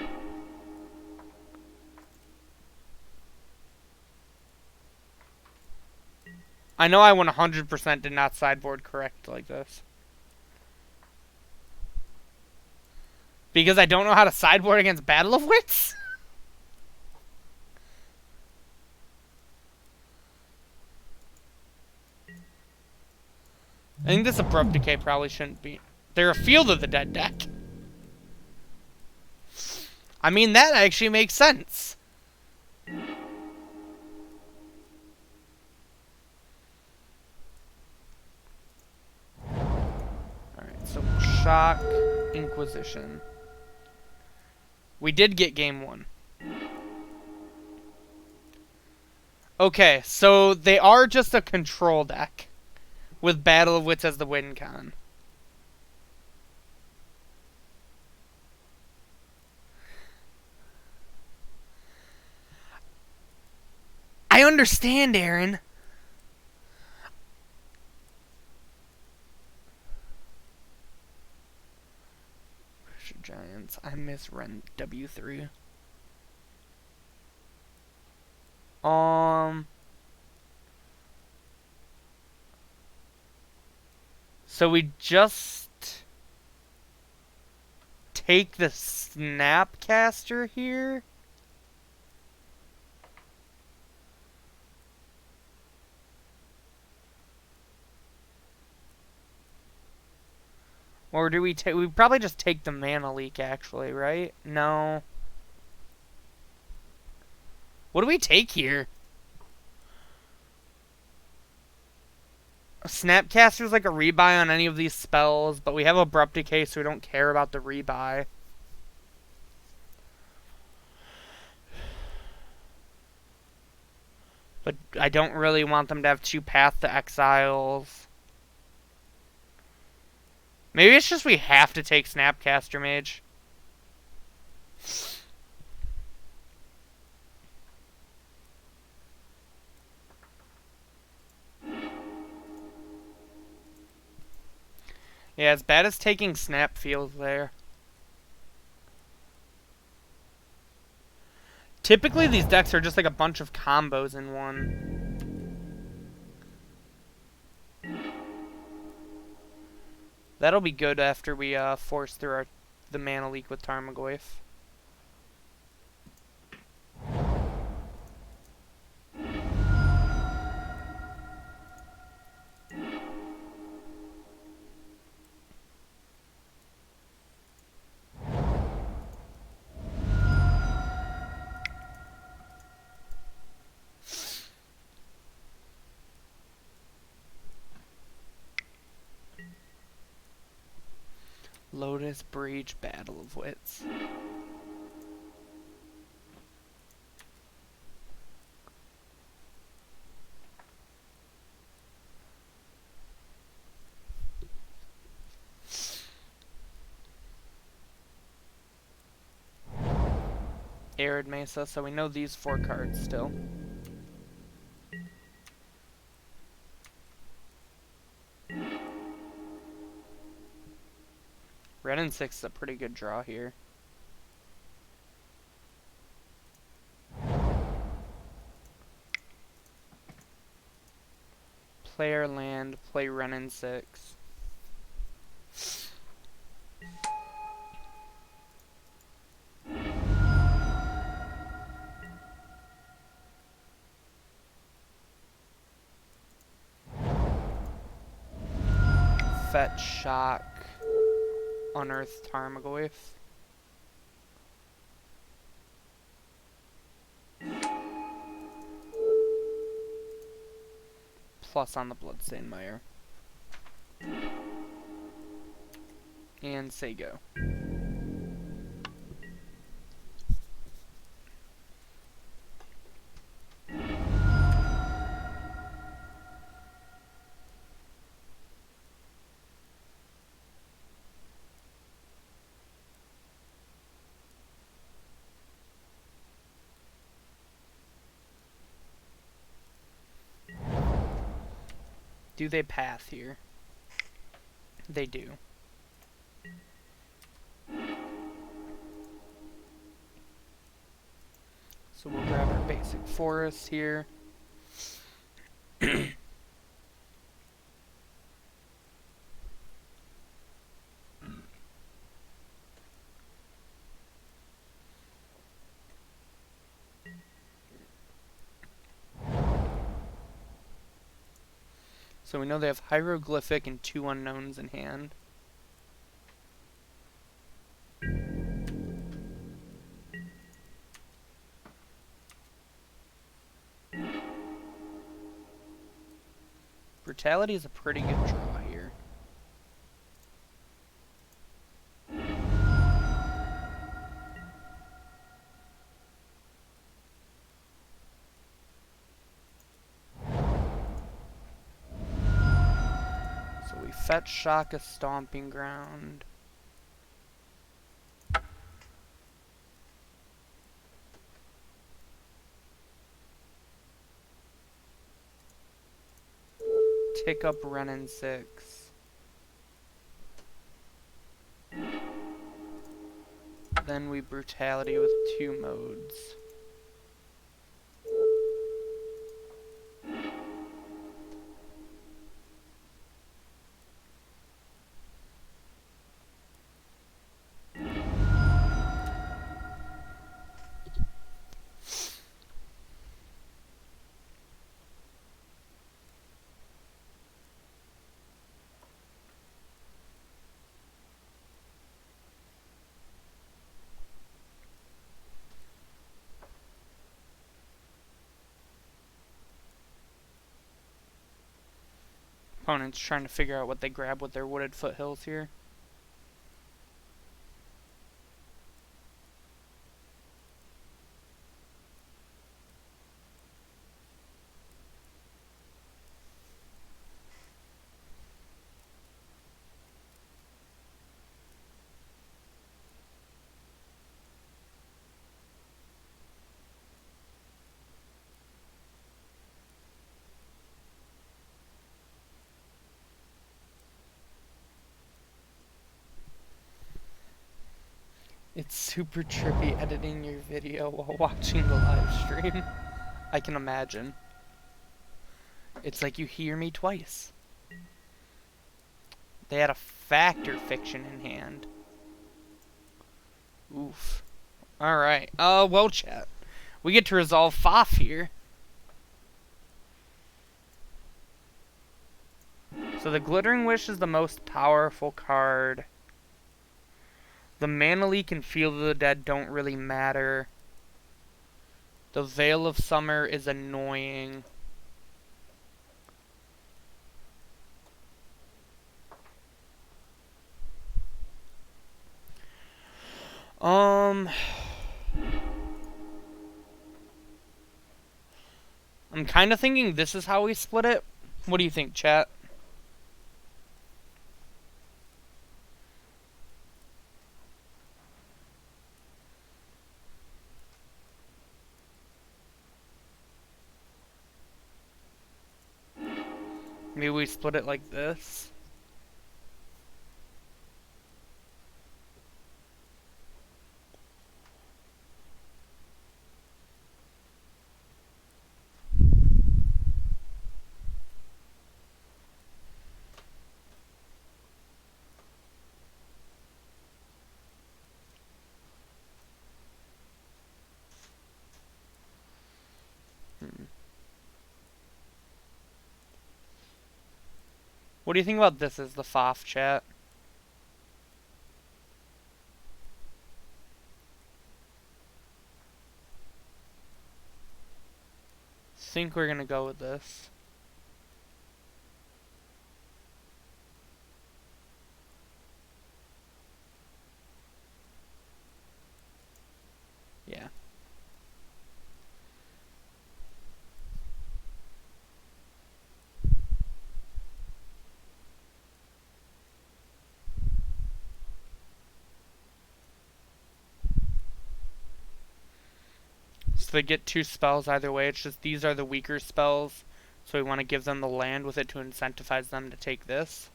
I know I 100% did not sideboard correct like this. Because I don't know how to sideboard against Battle of Wits? I think this Abrupt Decay probably shouldn't be. They're a Field of the Dead deck. I mean, that actually makes sense. Alright, so Shock, Inquisition. We did get game 1. Okay, so they are just a control deck with Battle of Wits as the win con. I understand, Aaron. Giants. I miss Ren W3. So we just take the Snapcaster here. Or do we take... We probably just take the Mana Leak, actually, right? No. What do we take here? Snapcaster's like a rebuy on any of these spells, but we have Abrupt Decay, so we don't care about the rebuy. But I don't really want them to have 2 Path to Exiles. Maybe it's just we have to take Snapcaster Mage. Yeah, as bad as taking Snap feels there. Typically, these decks are just like a bunch of combos in one. That'll be good after we force through the Mana Leak with Tarmogoyf. Lotus Breach, Battle of Wits. Arid Mesa, so we know these 4 cards still. Red and 6 is a pretty good draw here. Play our land, play Ren and 6. Fetch, shock, Unearth, Tarmogoyf. Plus on the Bloodstained Mire. And say go. Do they path here? They do. So we'll grab our basic forest here. So we know they have Hieroglyphic and 2 unknowns in hand. Brutality is a pretty good draw here. So we fetch shock a Stomping Ground. Tick up Ren and 6. Then we Brutality with 2 modes. Opponent's trying to figure out what they grab with their Wooded Foothills here. It's super trippy editing your video while watching the live stream. I can imagine. It's like you hear me twice. They had a Factor Fiction in hand. Oof. Alright. Well, chat. We get to resolve Foff here. So the Glittering Wish is the most powerful card. The Mana Leak and Field of the Dead don't really matter. The Veil of Summer is annoying. I'm kind of thinking this is how we split it. What do you think, chat? Maybe we split it like this. What do you think about this as the FOF, chat? Think we're gonna go with this. Yeah. So they get 2 spells either way. It's just these are the weaker spells. So we want to give them the land with it to incentivize them to take this.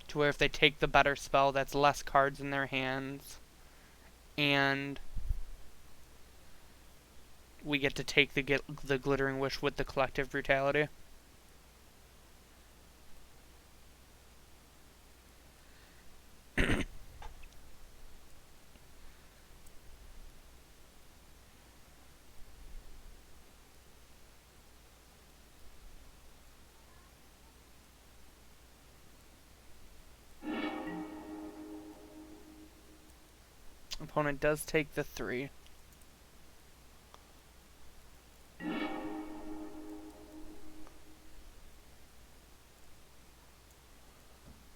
To where if they take the better spell, that's less cards in their hands. And we get to take the Glittering Wish with the Collective Brutality. Opponent does take the 3.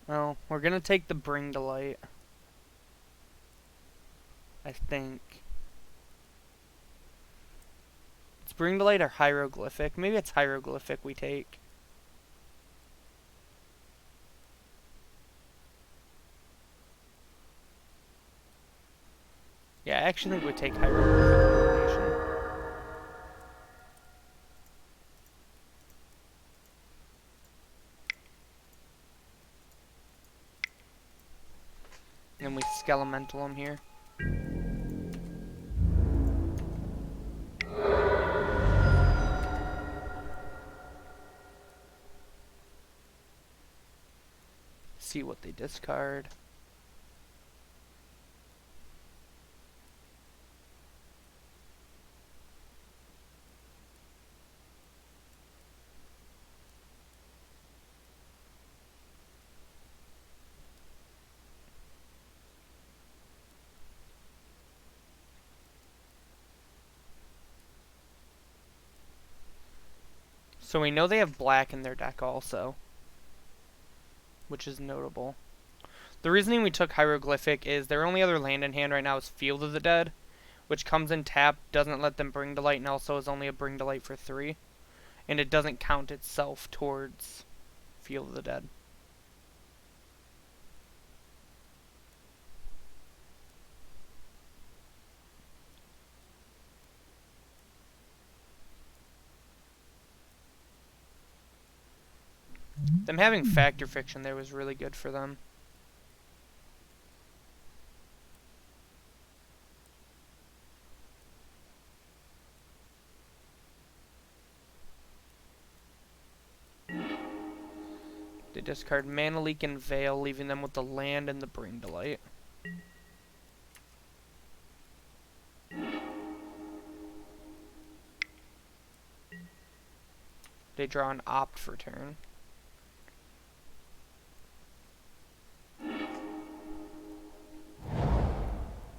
Well, we're gonna take the Bring to Light. I think. It's Bring to Light or Hieroglyphic. Maybe it's Hieroglyphic we take. Yeah, I actually think we take Hieroglyphic Illumination. And we Skelemental him here. See what they discard. So we know they have black in their deck also, which is notable. The reasoning we took Hieroglyphic is their only other land in hand right now is Field of the Dead, which comes in tap, doesn't let them Bring to Light, and also is only a Bring to Light for 3. And it doesn't count itself towards Field of the Dead. Them having Factor Fiction there was really good for them. They discard Mana Leak and Veil, leaving them with the land and the Bring to Light. They draw an Opt for turn.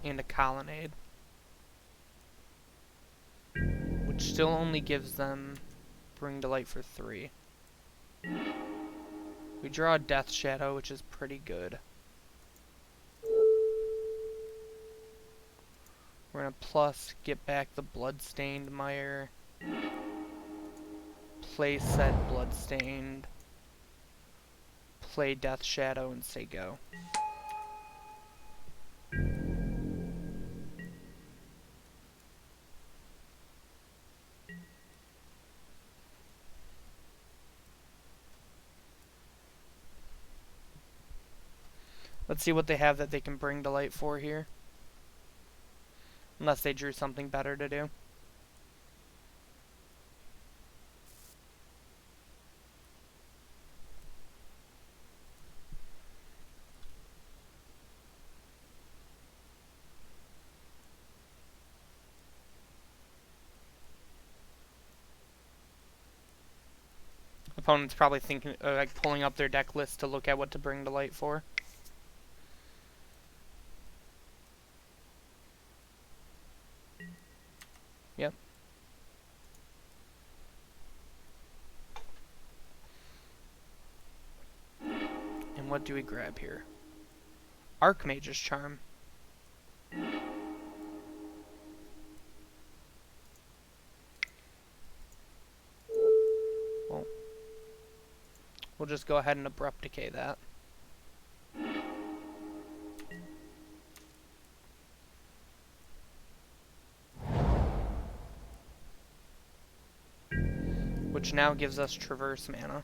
And a Colonnade. Which still only gives them Bring to Light for 3. We draw a Death Shadow, which is pretty good. We're gonna plus get back the Bloodstained Mire. Play set Bloodstained. Play Death Shadow and say go. Let's see what they have that they can Bring to Light for here. Unless they drew something better to do. Opponent's probably thinking, like, pulling up their deck list to look at what to bring to light for. Yep. And what do we grab here? Archmage's Charm. Well, we'll just go ahead and Abrupt Decay that. Which now gives us Traverse mana.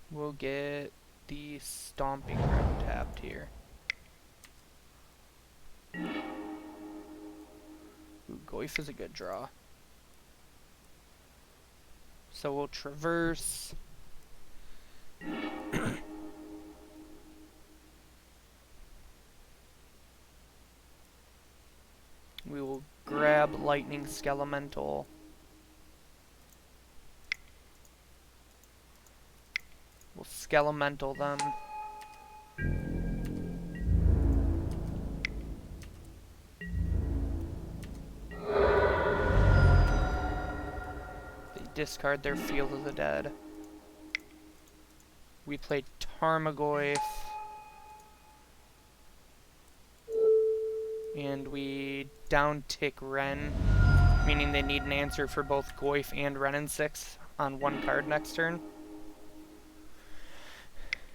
We'll get the Stomping Ground tapped here. Ooh, Goyf is a good draw. So we'll Traverse. We will grab Lightning Skelemental. We'll Skelemental them. They discard their Field of the Dead. We play Tarmogoyf. And we down-tick Wrenn, meaning they need an answer for both Goyf and Wrenn and 6 on one card next turn.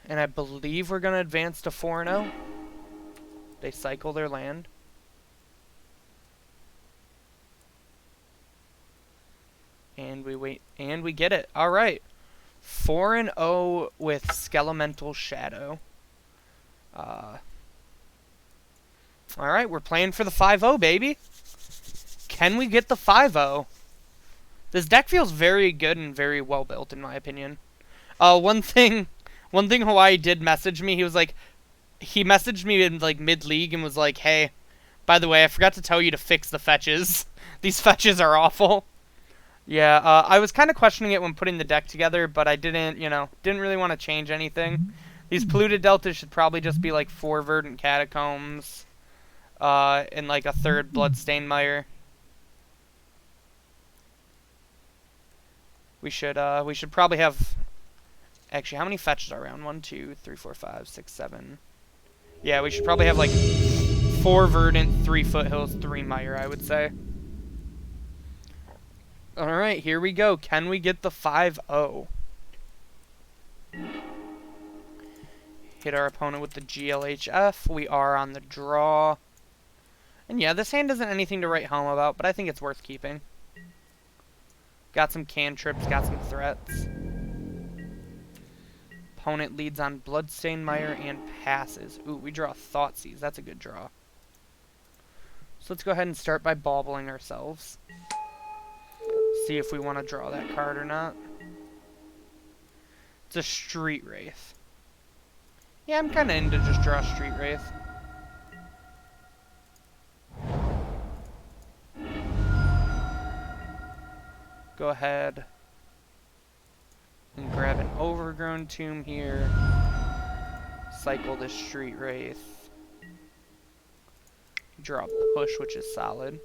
And I believe we're going to advance to 4-0. They cycle their land. And we wait, and we get it. Alright. 4-0 with Skelemental Shadow. Alright, we're playing for the 5-0, baby. Can we get the 5-0? This deck feels very good and very well built, in my opinion. One thing Hawaii did message me, he messaged me in, like, mid-league and was like, hey, by the way, I forgot to tell you to fix the fetches. These fetches are awful. Yeah, I was kind of questioning it when putting the deck together, but I didn't really want to change anything. These Polluted Deltas should probably just be, like, 4 Verdant Catacombs. And like a 3rd Bloodstained Mire. We should probably have... Actually, how many fetches are around? 1, 2, 3, 4, 5, 6, 7. Yeah, we should probably have like 4 Verdant, 3 Foothills, 3 Mire, I would say. Alright, here we go. Can we get the 5-0? Hit our opponent with the GLHF. We are on the draw. And yeah, this hand isn't anything to write home about, but I think it's worth keeping. Got some cantrips, got some threats. Opponent leads on Bloodstained Mire and passes. Ooh, we draw Thoughtseize. That's a good draw. So let's go ahead and start by bobbling ourselves. See if we want to draw that card or not. It's a Street Wraith. Yeah, I'm kind of into just draw Street Wraith. Go ahead and grab an Overgrown Tomb here. Cycle this Street Wraith. Draw a Push, which is solid.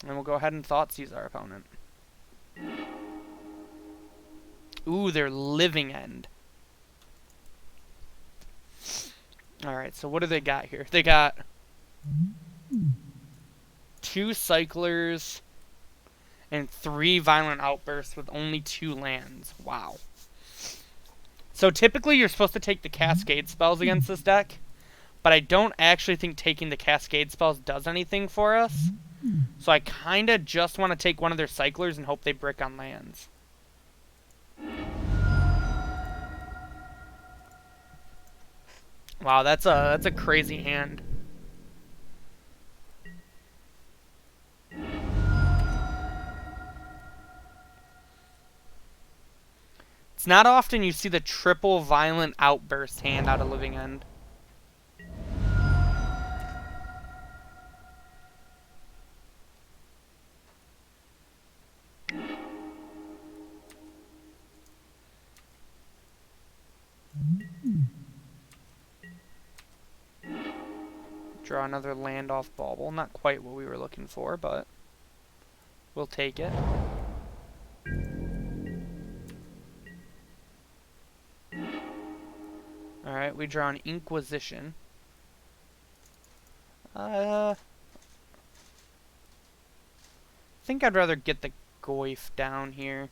And we'll go ahead and Thoughtseize our opponent. Ooh, they're Living End. Alright, so what do they got here? They got 2 Cyclers and 3 Violent Outbursts with only 2 lands. Wow. So typically you're supposed to take the Cascade spells against this deck, but I don't actually think taking the Cascade spells does anything for us. So I kind of just want to take one of their Cyclers and hope they brick on lands. Wow, that's a crazy hand. It's not often you see the triple violent outburst hand out of Living End. Draw another land off bauble. Not quite what we were looking for, but we'll take it. Alright, we draw an Inquisition. I think I'd rather get the Goyf down here.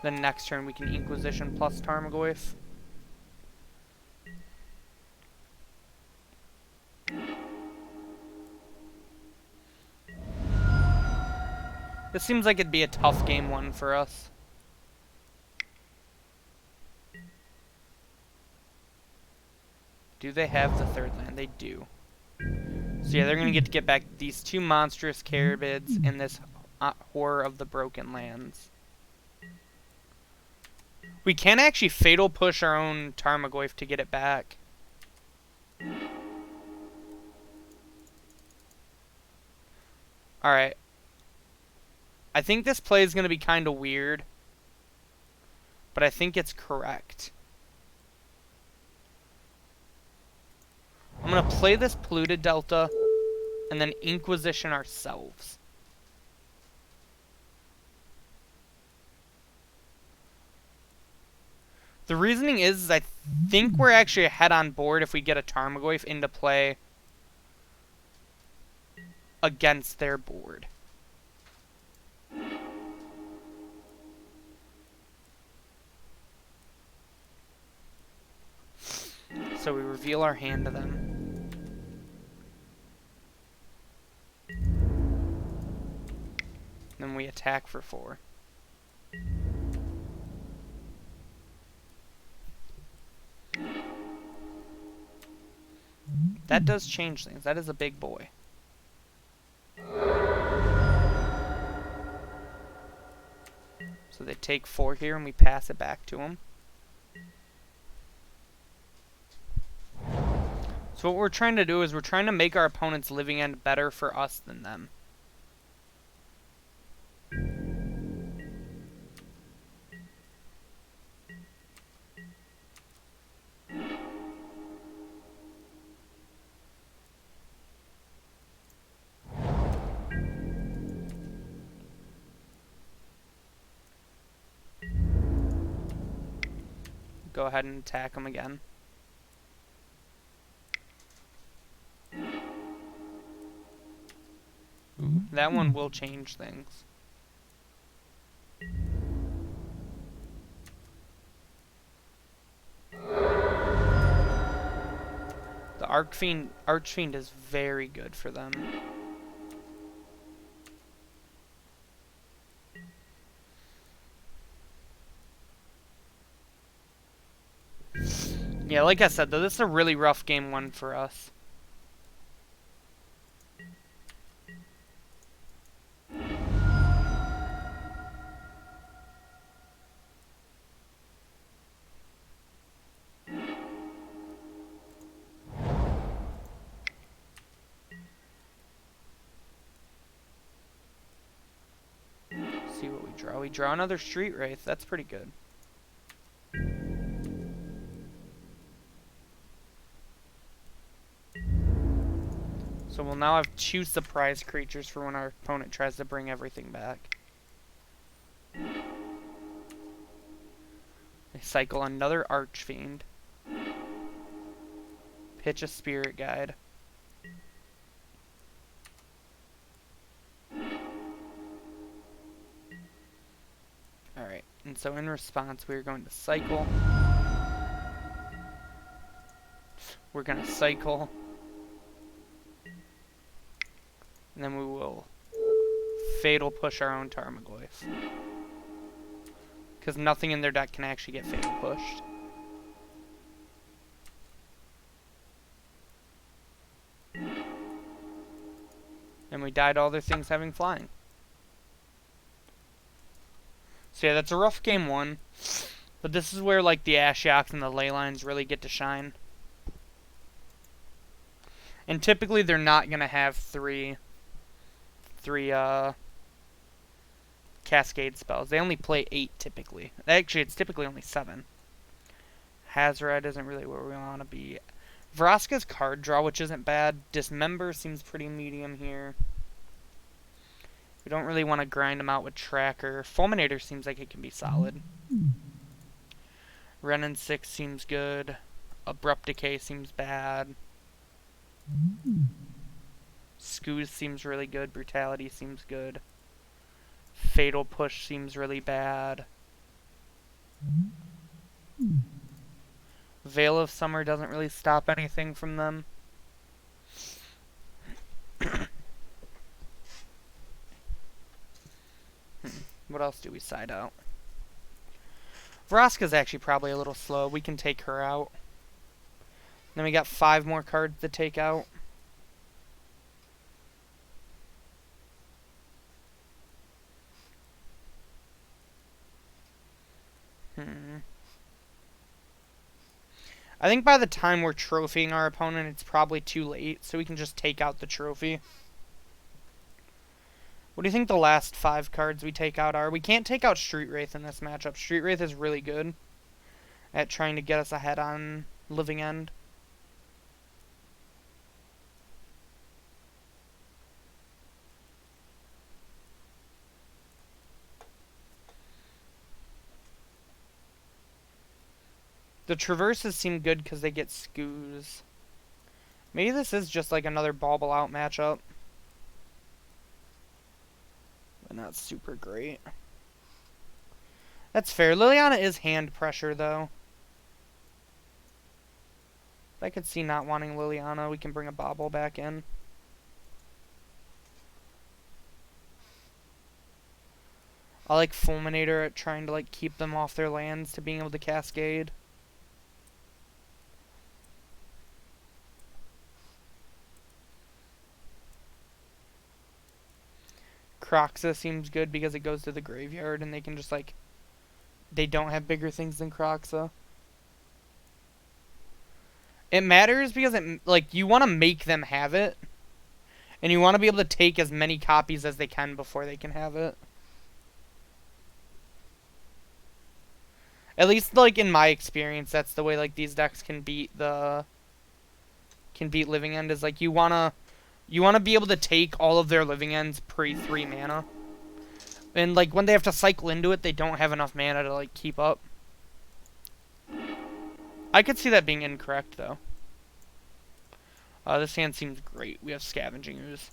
Then next turn we can Inquisition plus Tarmogoyf. This seems like it'd be a tough game one for us. Do they have the third land? They do. So yeah, they're going to get back these two monstrous Carabids and this Horror of the Broken Lands. We can actually Fatal Push our own Tarmogoyf to get it back. Alright. I think this play is going to be kind of weird, but I think it's correct. I'm going to play this Polluted Delta and then Inquisition ourselves. The reasoning is I think we're actually ahead on board if we get a Tarmogoyf into play against their board. So we reveal our hand to them. Then we attack for 4. That does change things. That is a big boy. So they take 4 here and we pass it back to them. So what we're trying to do is we're trying to make our opponent's Living End better for us than them. Go ahead and attack them again. That one will change things. The Archfiend is very good for them. Yeah, like I said, though, this is a really rough game one for us. See what we draw. We draw another Street Wraith. That's pretty good. So we'll now have 2 surprise creatures for when our opponent tries to bring everything back. They cycle another Archfiend. Pitch a Spirit Guide. Alright, and so in response we're going to cycle. We're going to cycle. And then we will Fatal Push our own Tarmogoyf. Because nothing in their deck can actually get Fatal Pushed. And we died all their things having flying. So yeah, that's a rough game one. But this is where, like, the Ashioks and the Leylines really get to shine. And typically they're not going to have three Cascade spells. They only play 8 typically. Actually, it's typically only 7. Hazard isn't really where we want to be. Vraska's card draw, which isn't bad. Dismember seems pretty medium here. We don't really want to grind them out with Tracker. Fulminator seems like it can be solid. Renin 6 seems good. Abrupt Decay seems bad. Scooze seems really good. Brutality seems good. Fatal Push seems really bad. Veil of Summer doesn't really stop anything from them. What else do we side out? Vraska's actually probably a little slow. We can take her out. Then we got 5 more cards to take out. I think by the time we're trophying our opponent, it's probably too late, so we can just take out the trophy. What do you think the last 5 cards we take out are? We can't take out Street Wraith in this matchup. Street Wraith is really good at trying to get us ahead on Living End. The Traverses seem good because they get Scooze. Maybe this is just like another Bauble out matchup. But not super great. That's fair. Liliana is hand pressure, though. I could see not wanting Liliana. We can bring a Bauble back in. I like Fulminator at trying to like keep them off their lands to being able to Cascade. Croxa seems good because it goes to the graveyard and they can just like... They don't have bigger things than Croxa. It matters because it, like, you want to make them have it. And you want to be able to take as many copies as they can before they can have it. At least, like, in my experience, that's the way, like, these decks can beat the... Can beat Living End, is, like, you wanna be able to take all of their Living Ends pre-3 mana. And, like, when they have to cycle into it, they don't have enough mana to, like, keep up. I could see that being incorrect, though. This hand seems great. We have Scavenging Ooze.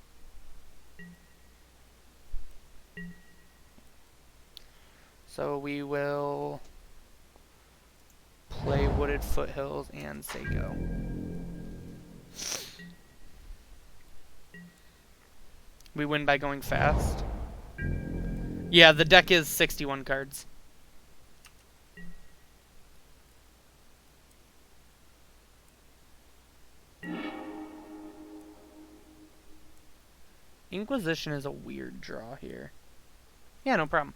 So we will play Wooded Foothills and Seiko. We win by going fast. Yeah, the deck is 61 cards. Inquisition is a weird draw here. Yeah, no problem.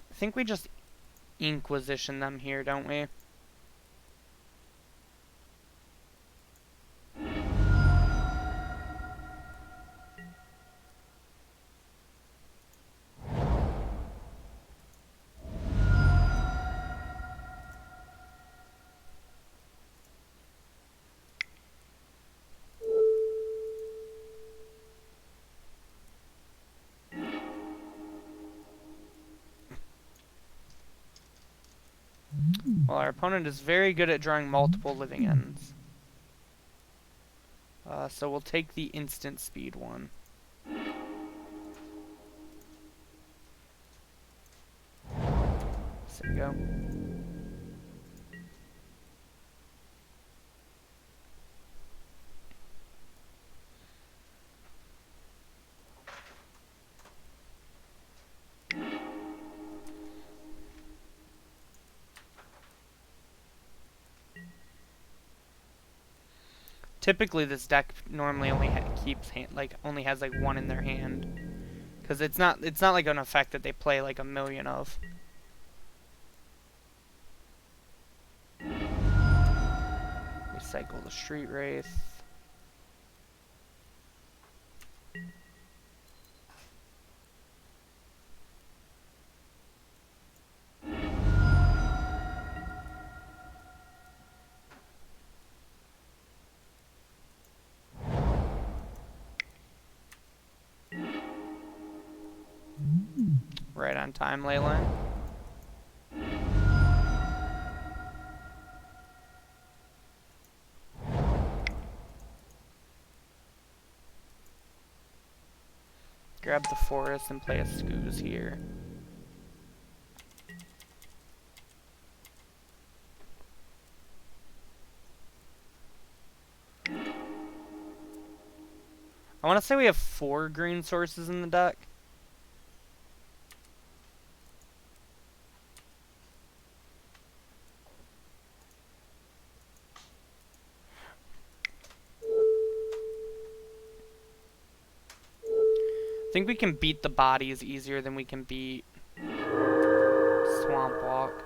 I think we just Inquisition them here, don't we? Well, our opponent is very good at drawing multiple Living Ends. So we'll take the instant speed one. There we go. Typically, this deck normally only only has like one in their hand, because it's not like an effect that they play like a million of. Recycle the Street Wraith. Right on time, Leyline. Grab the forest and play a Scooz here. I want to say we have 4 green sources in the deck. I think we can beat the bodies easier than we can beat Swamp Walk.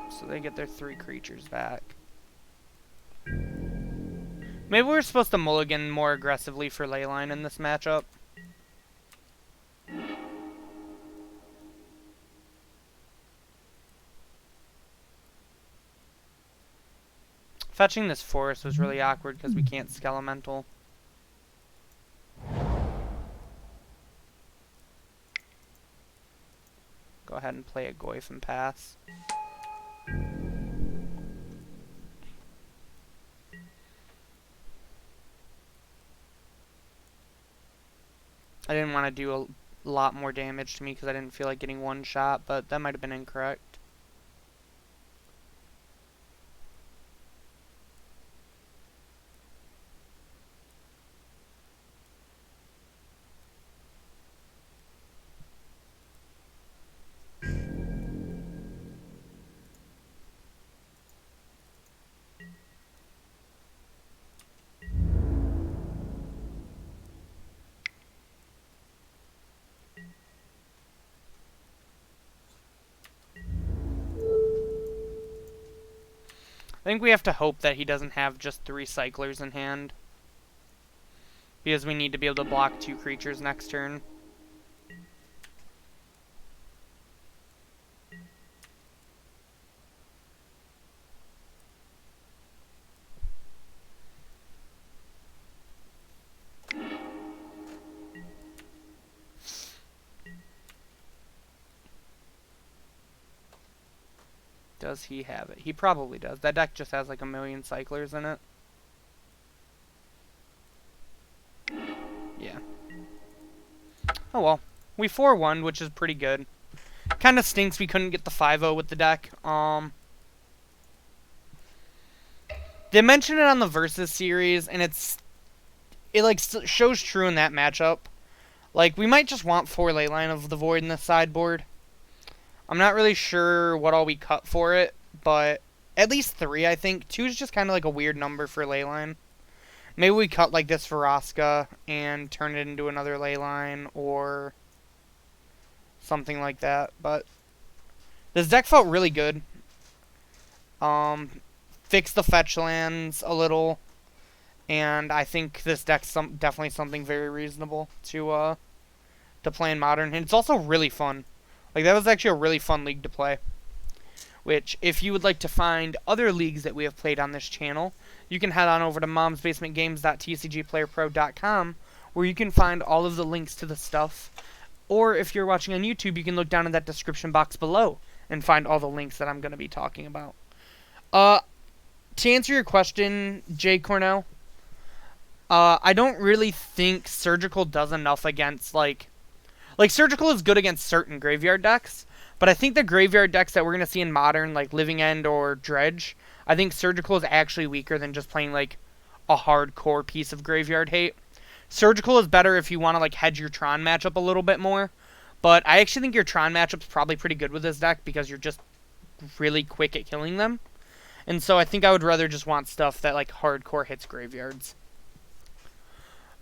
So they get their 3 creatures back. Maybe we're supposed to mulligan more aggressively for Leyline in this matchup. Fetching this forest was really awkward because we can't Skelemental. Go ahead and play a Goyf and pass. I didn't want to do a lot more damage to me because I didn't feel like getting one shot, but that might have been incorrect. I think we have to hope that he doesn't have just 3 cyclers in hand, because we need to be able to block 2 creatures next turn. Does he have it? He probably does. That deck just has like a million cyclers in it. Yeah. Oh well. We 4-1, which is pretty good. Kind of stinks we couldn't get the 5-0 with the deck. They mentioned it on the Versus series, and it like shows true in that matchup. Like, we might just want 4 Leyline of the Void in the sideboard. I'm not really sure what all we cut for it, but at least 3, I think. 2 is just kind of like a weird number for Leyline. Maybe we cut like this Vraska and turn it into another Leyline or something like that. But this deck felt really good. Fixed the fetch lands a little, and I think this deck's definitely something very reasonable to play in Modern. And it's also really fun. Like, that was actually a really fun league to play. Which, if you would like to find other leagues that we have played on this channel, you can head on over to momsbasementgames.tcgplayerpro.com, where you can find all of the links to the stuff. Or, if you're watching on YouTube, you can look down in that description box below, and find all the links that I'm going to be talking about. Uh, to answer your question, Jay Cornell, I don't really think Surgical does enough against, like, Surgical is good against certain graveyard decks, but I think the graveyard decks that we're going to see in Modern, like Living End or Dredge, I think Surgical is actually weaker than just playing, like, a hardcore piece of graveyard hate. Surgical is better if you want to, like, hedge your Tron matchup a little bit more, but I actually think your Tron matchup's probably pretty good with this deck because you're just really quick at killing them. And so I think I would rather just want stuff that, like, hardcore hits graveyards.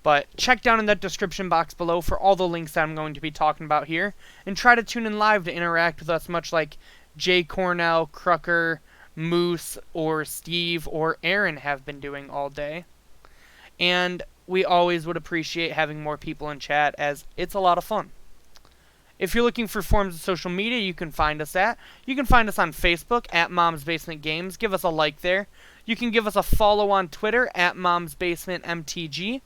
But check down in that description box below for all the links that I'm going to be talking about here. And try to tune in live to interact with us, much like Jay Cornell, Crucker, Moose, or Steve, or Aaron have been doing all day. And we always would appreciate having more people in chat, as it's a lot of fun. If you're looking for forms of social media, you can find us on Facebook at Mom's Basement Games. Give us a like there. You can give us a follow on Twitter at Mom's Basement MTG.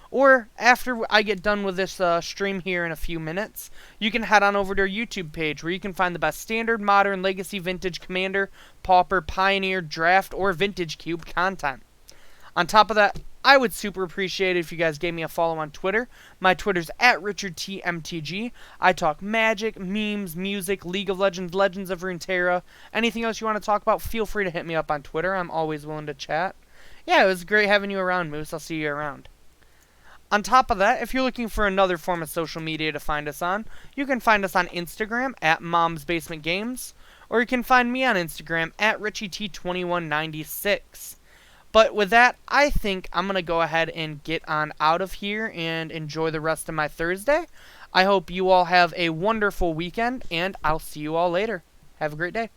Or after I get done with this stream here in a few minutes, you can head on over to our YouTube page where you can find the best Standard, Modern, Legacy, Vintage, Commander, Pauper, Pioneer, Draft, or Vintage Cube content. On top of that, I would super appreciate it if you guys gave me a follow on Twitter. My Twitter's at RichardTMTG. I talk magic, memes, music, League of Legends, Legends of Runeterra. Anything else you want to talk about, feel free to hit me up on Twitter. I'm always willing to chat. Yeah, it was great having you around, Moose. I'll see you around. On top of that, if you're looking for another form of social media to find us on, you can find us on Instagram at Mom's Basement Games, or you can find me on Instagram at RichieT2196. But with that, I think I'm going to go ahead and get on out of here and enjoy the rest of my Thursday. I hope you all have a wonderful weekend, and I'll see you all later. Have a great day.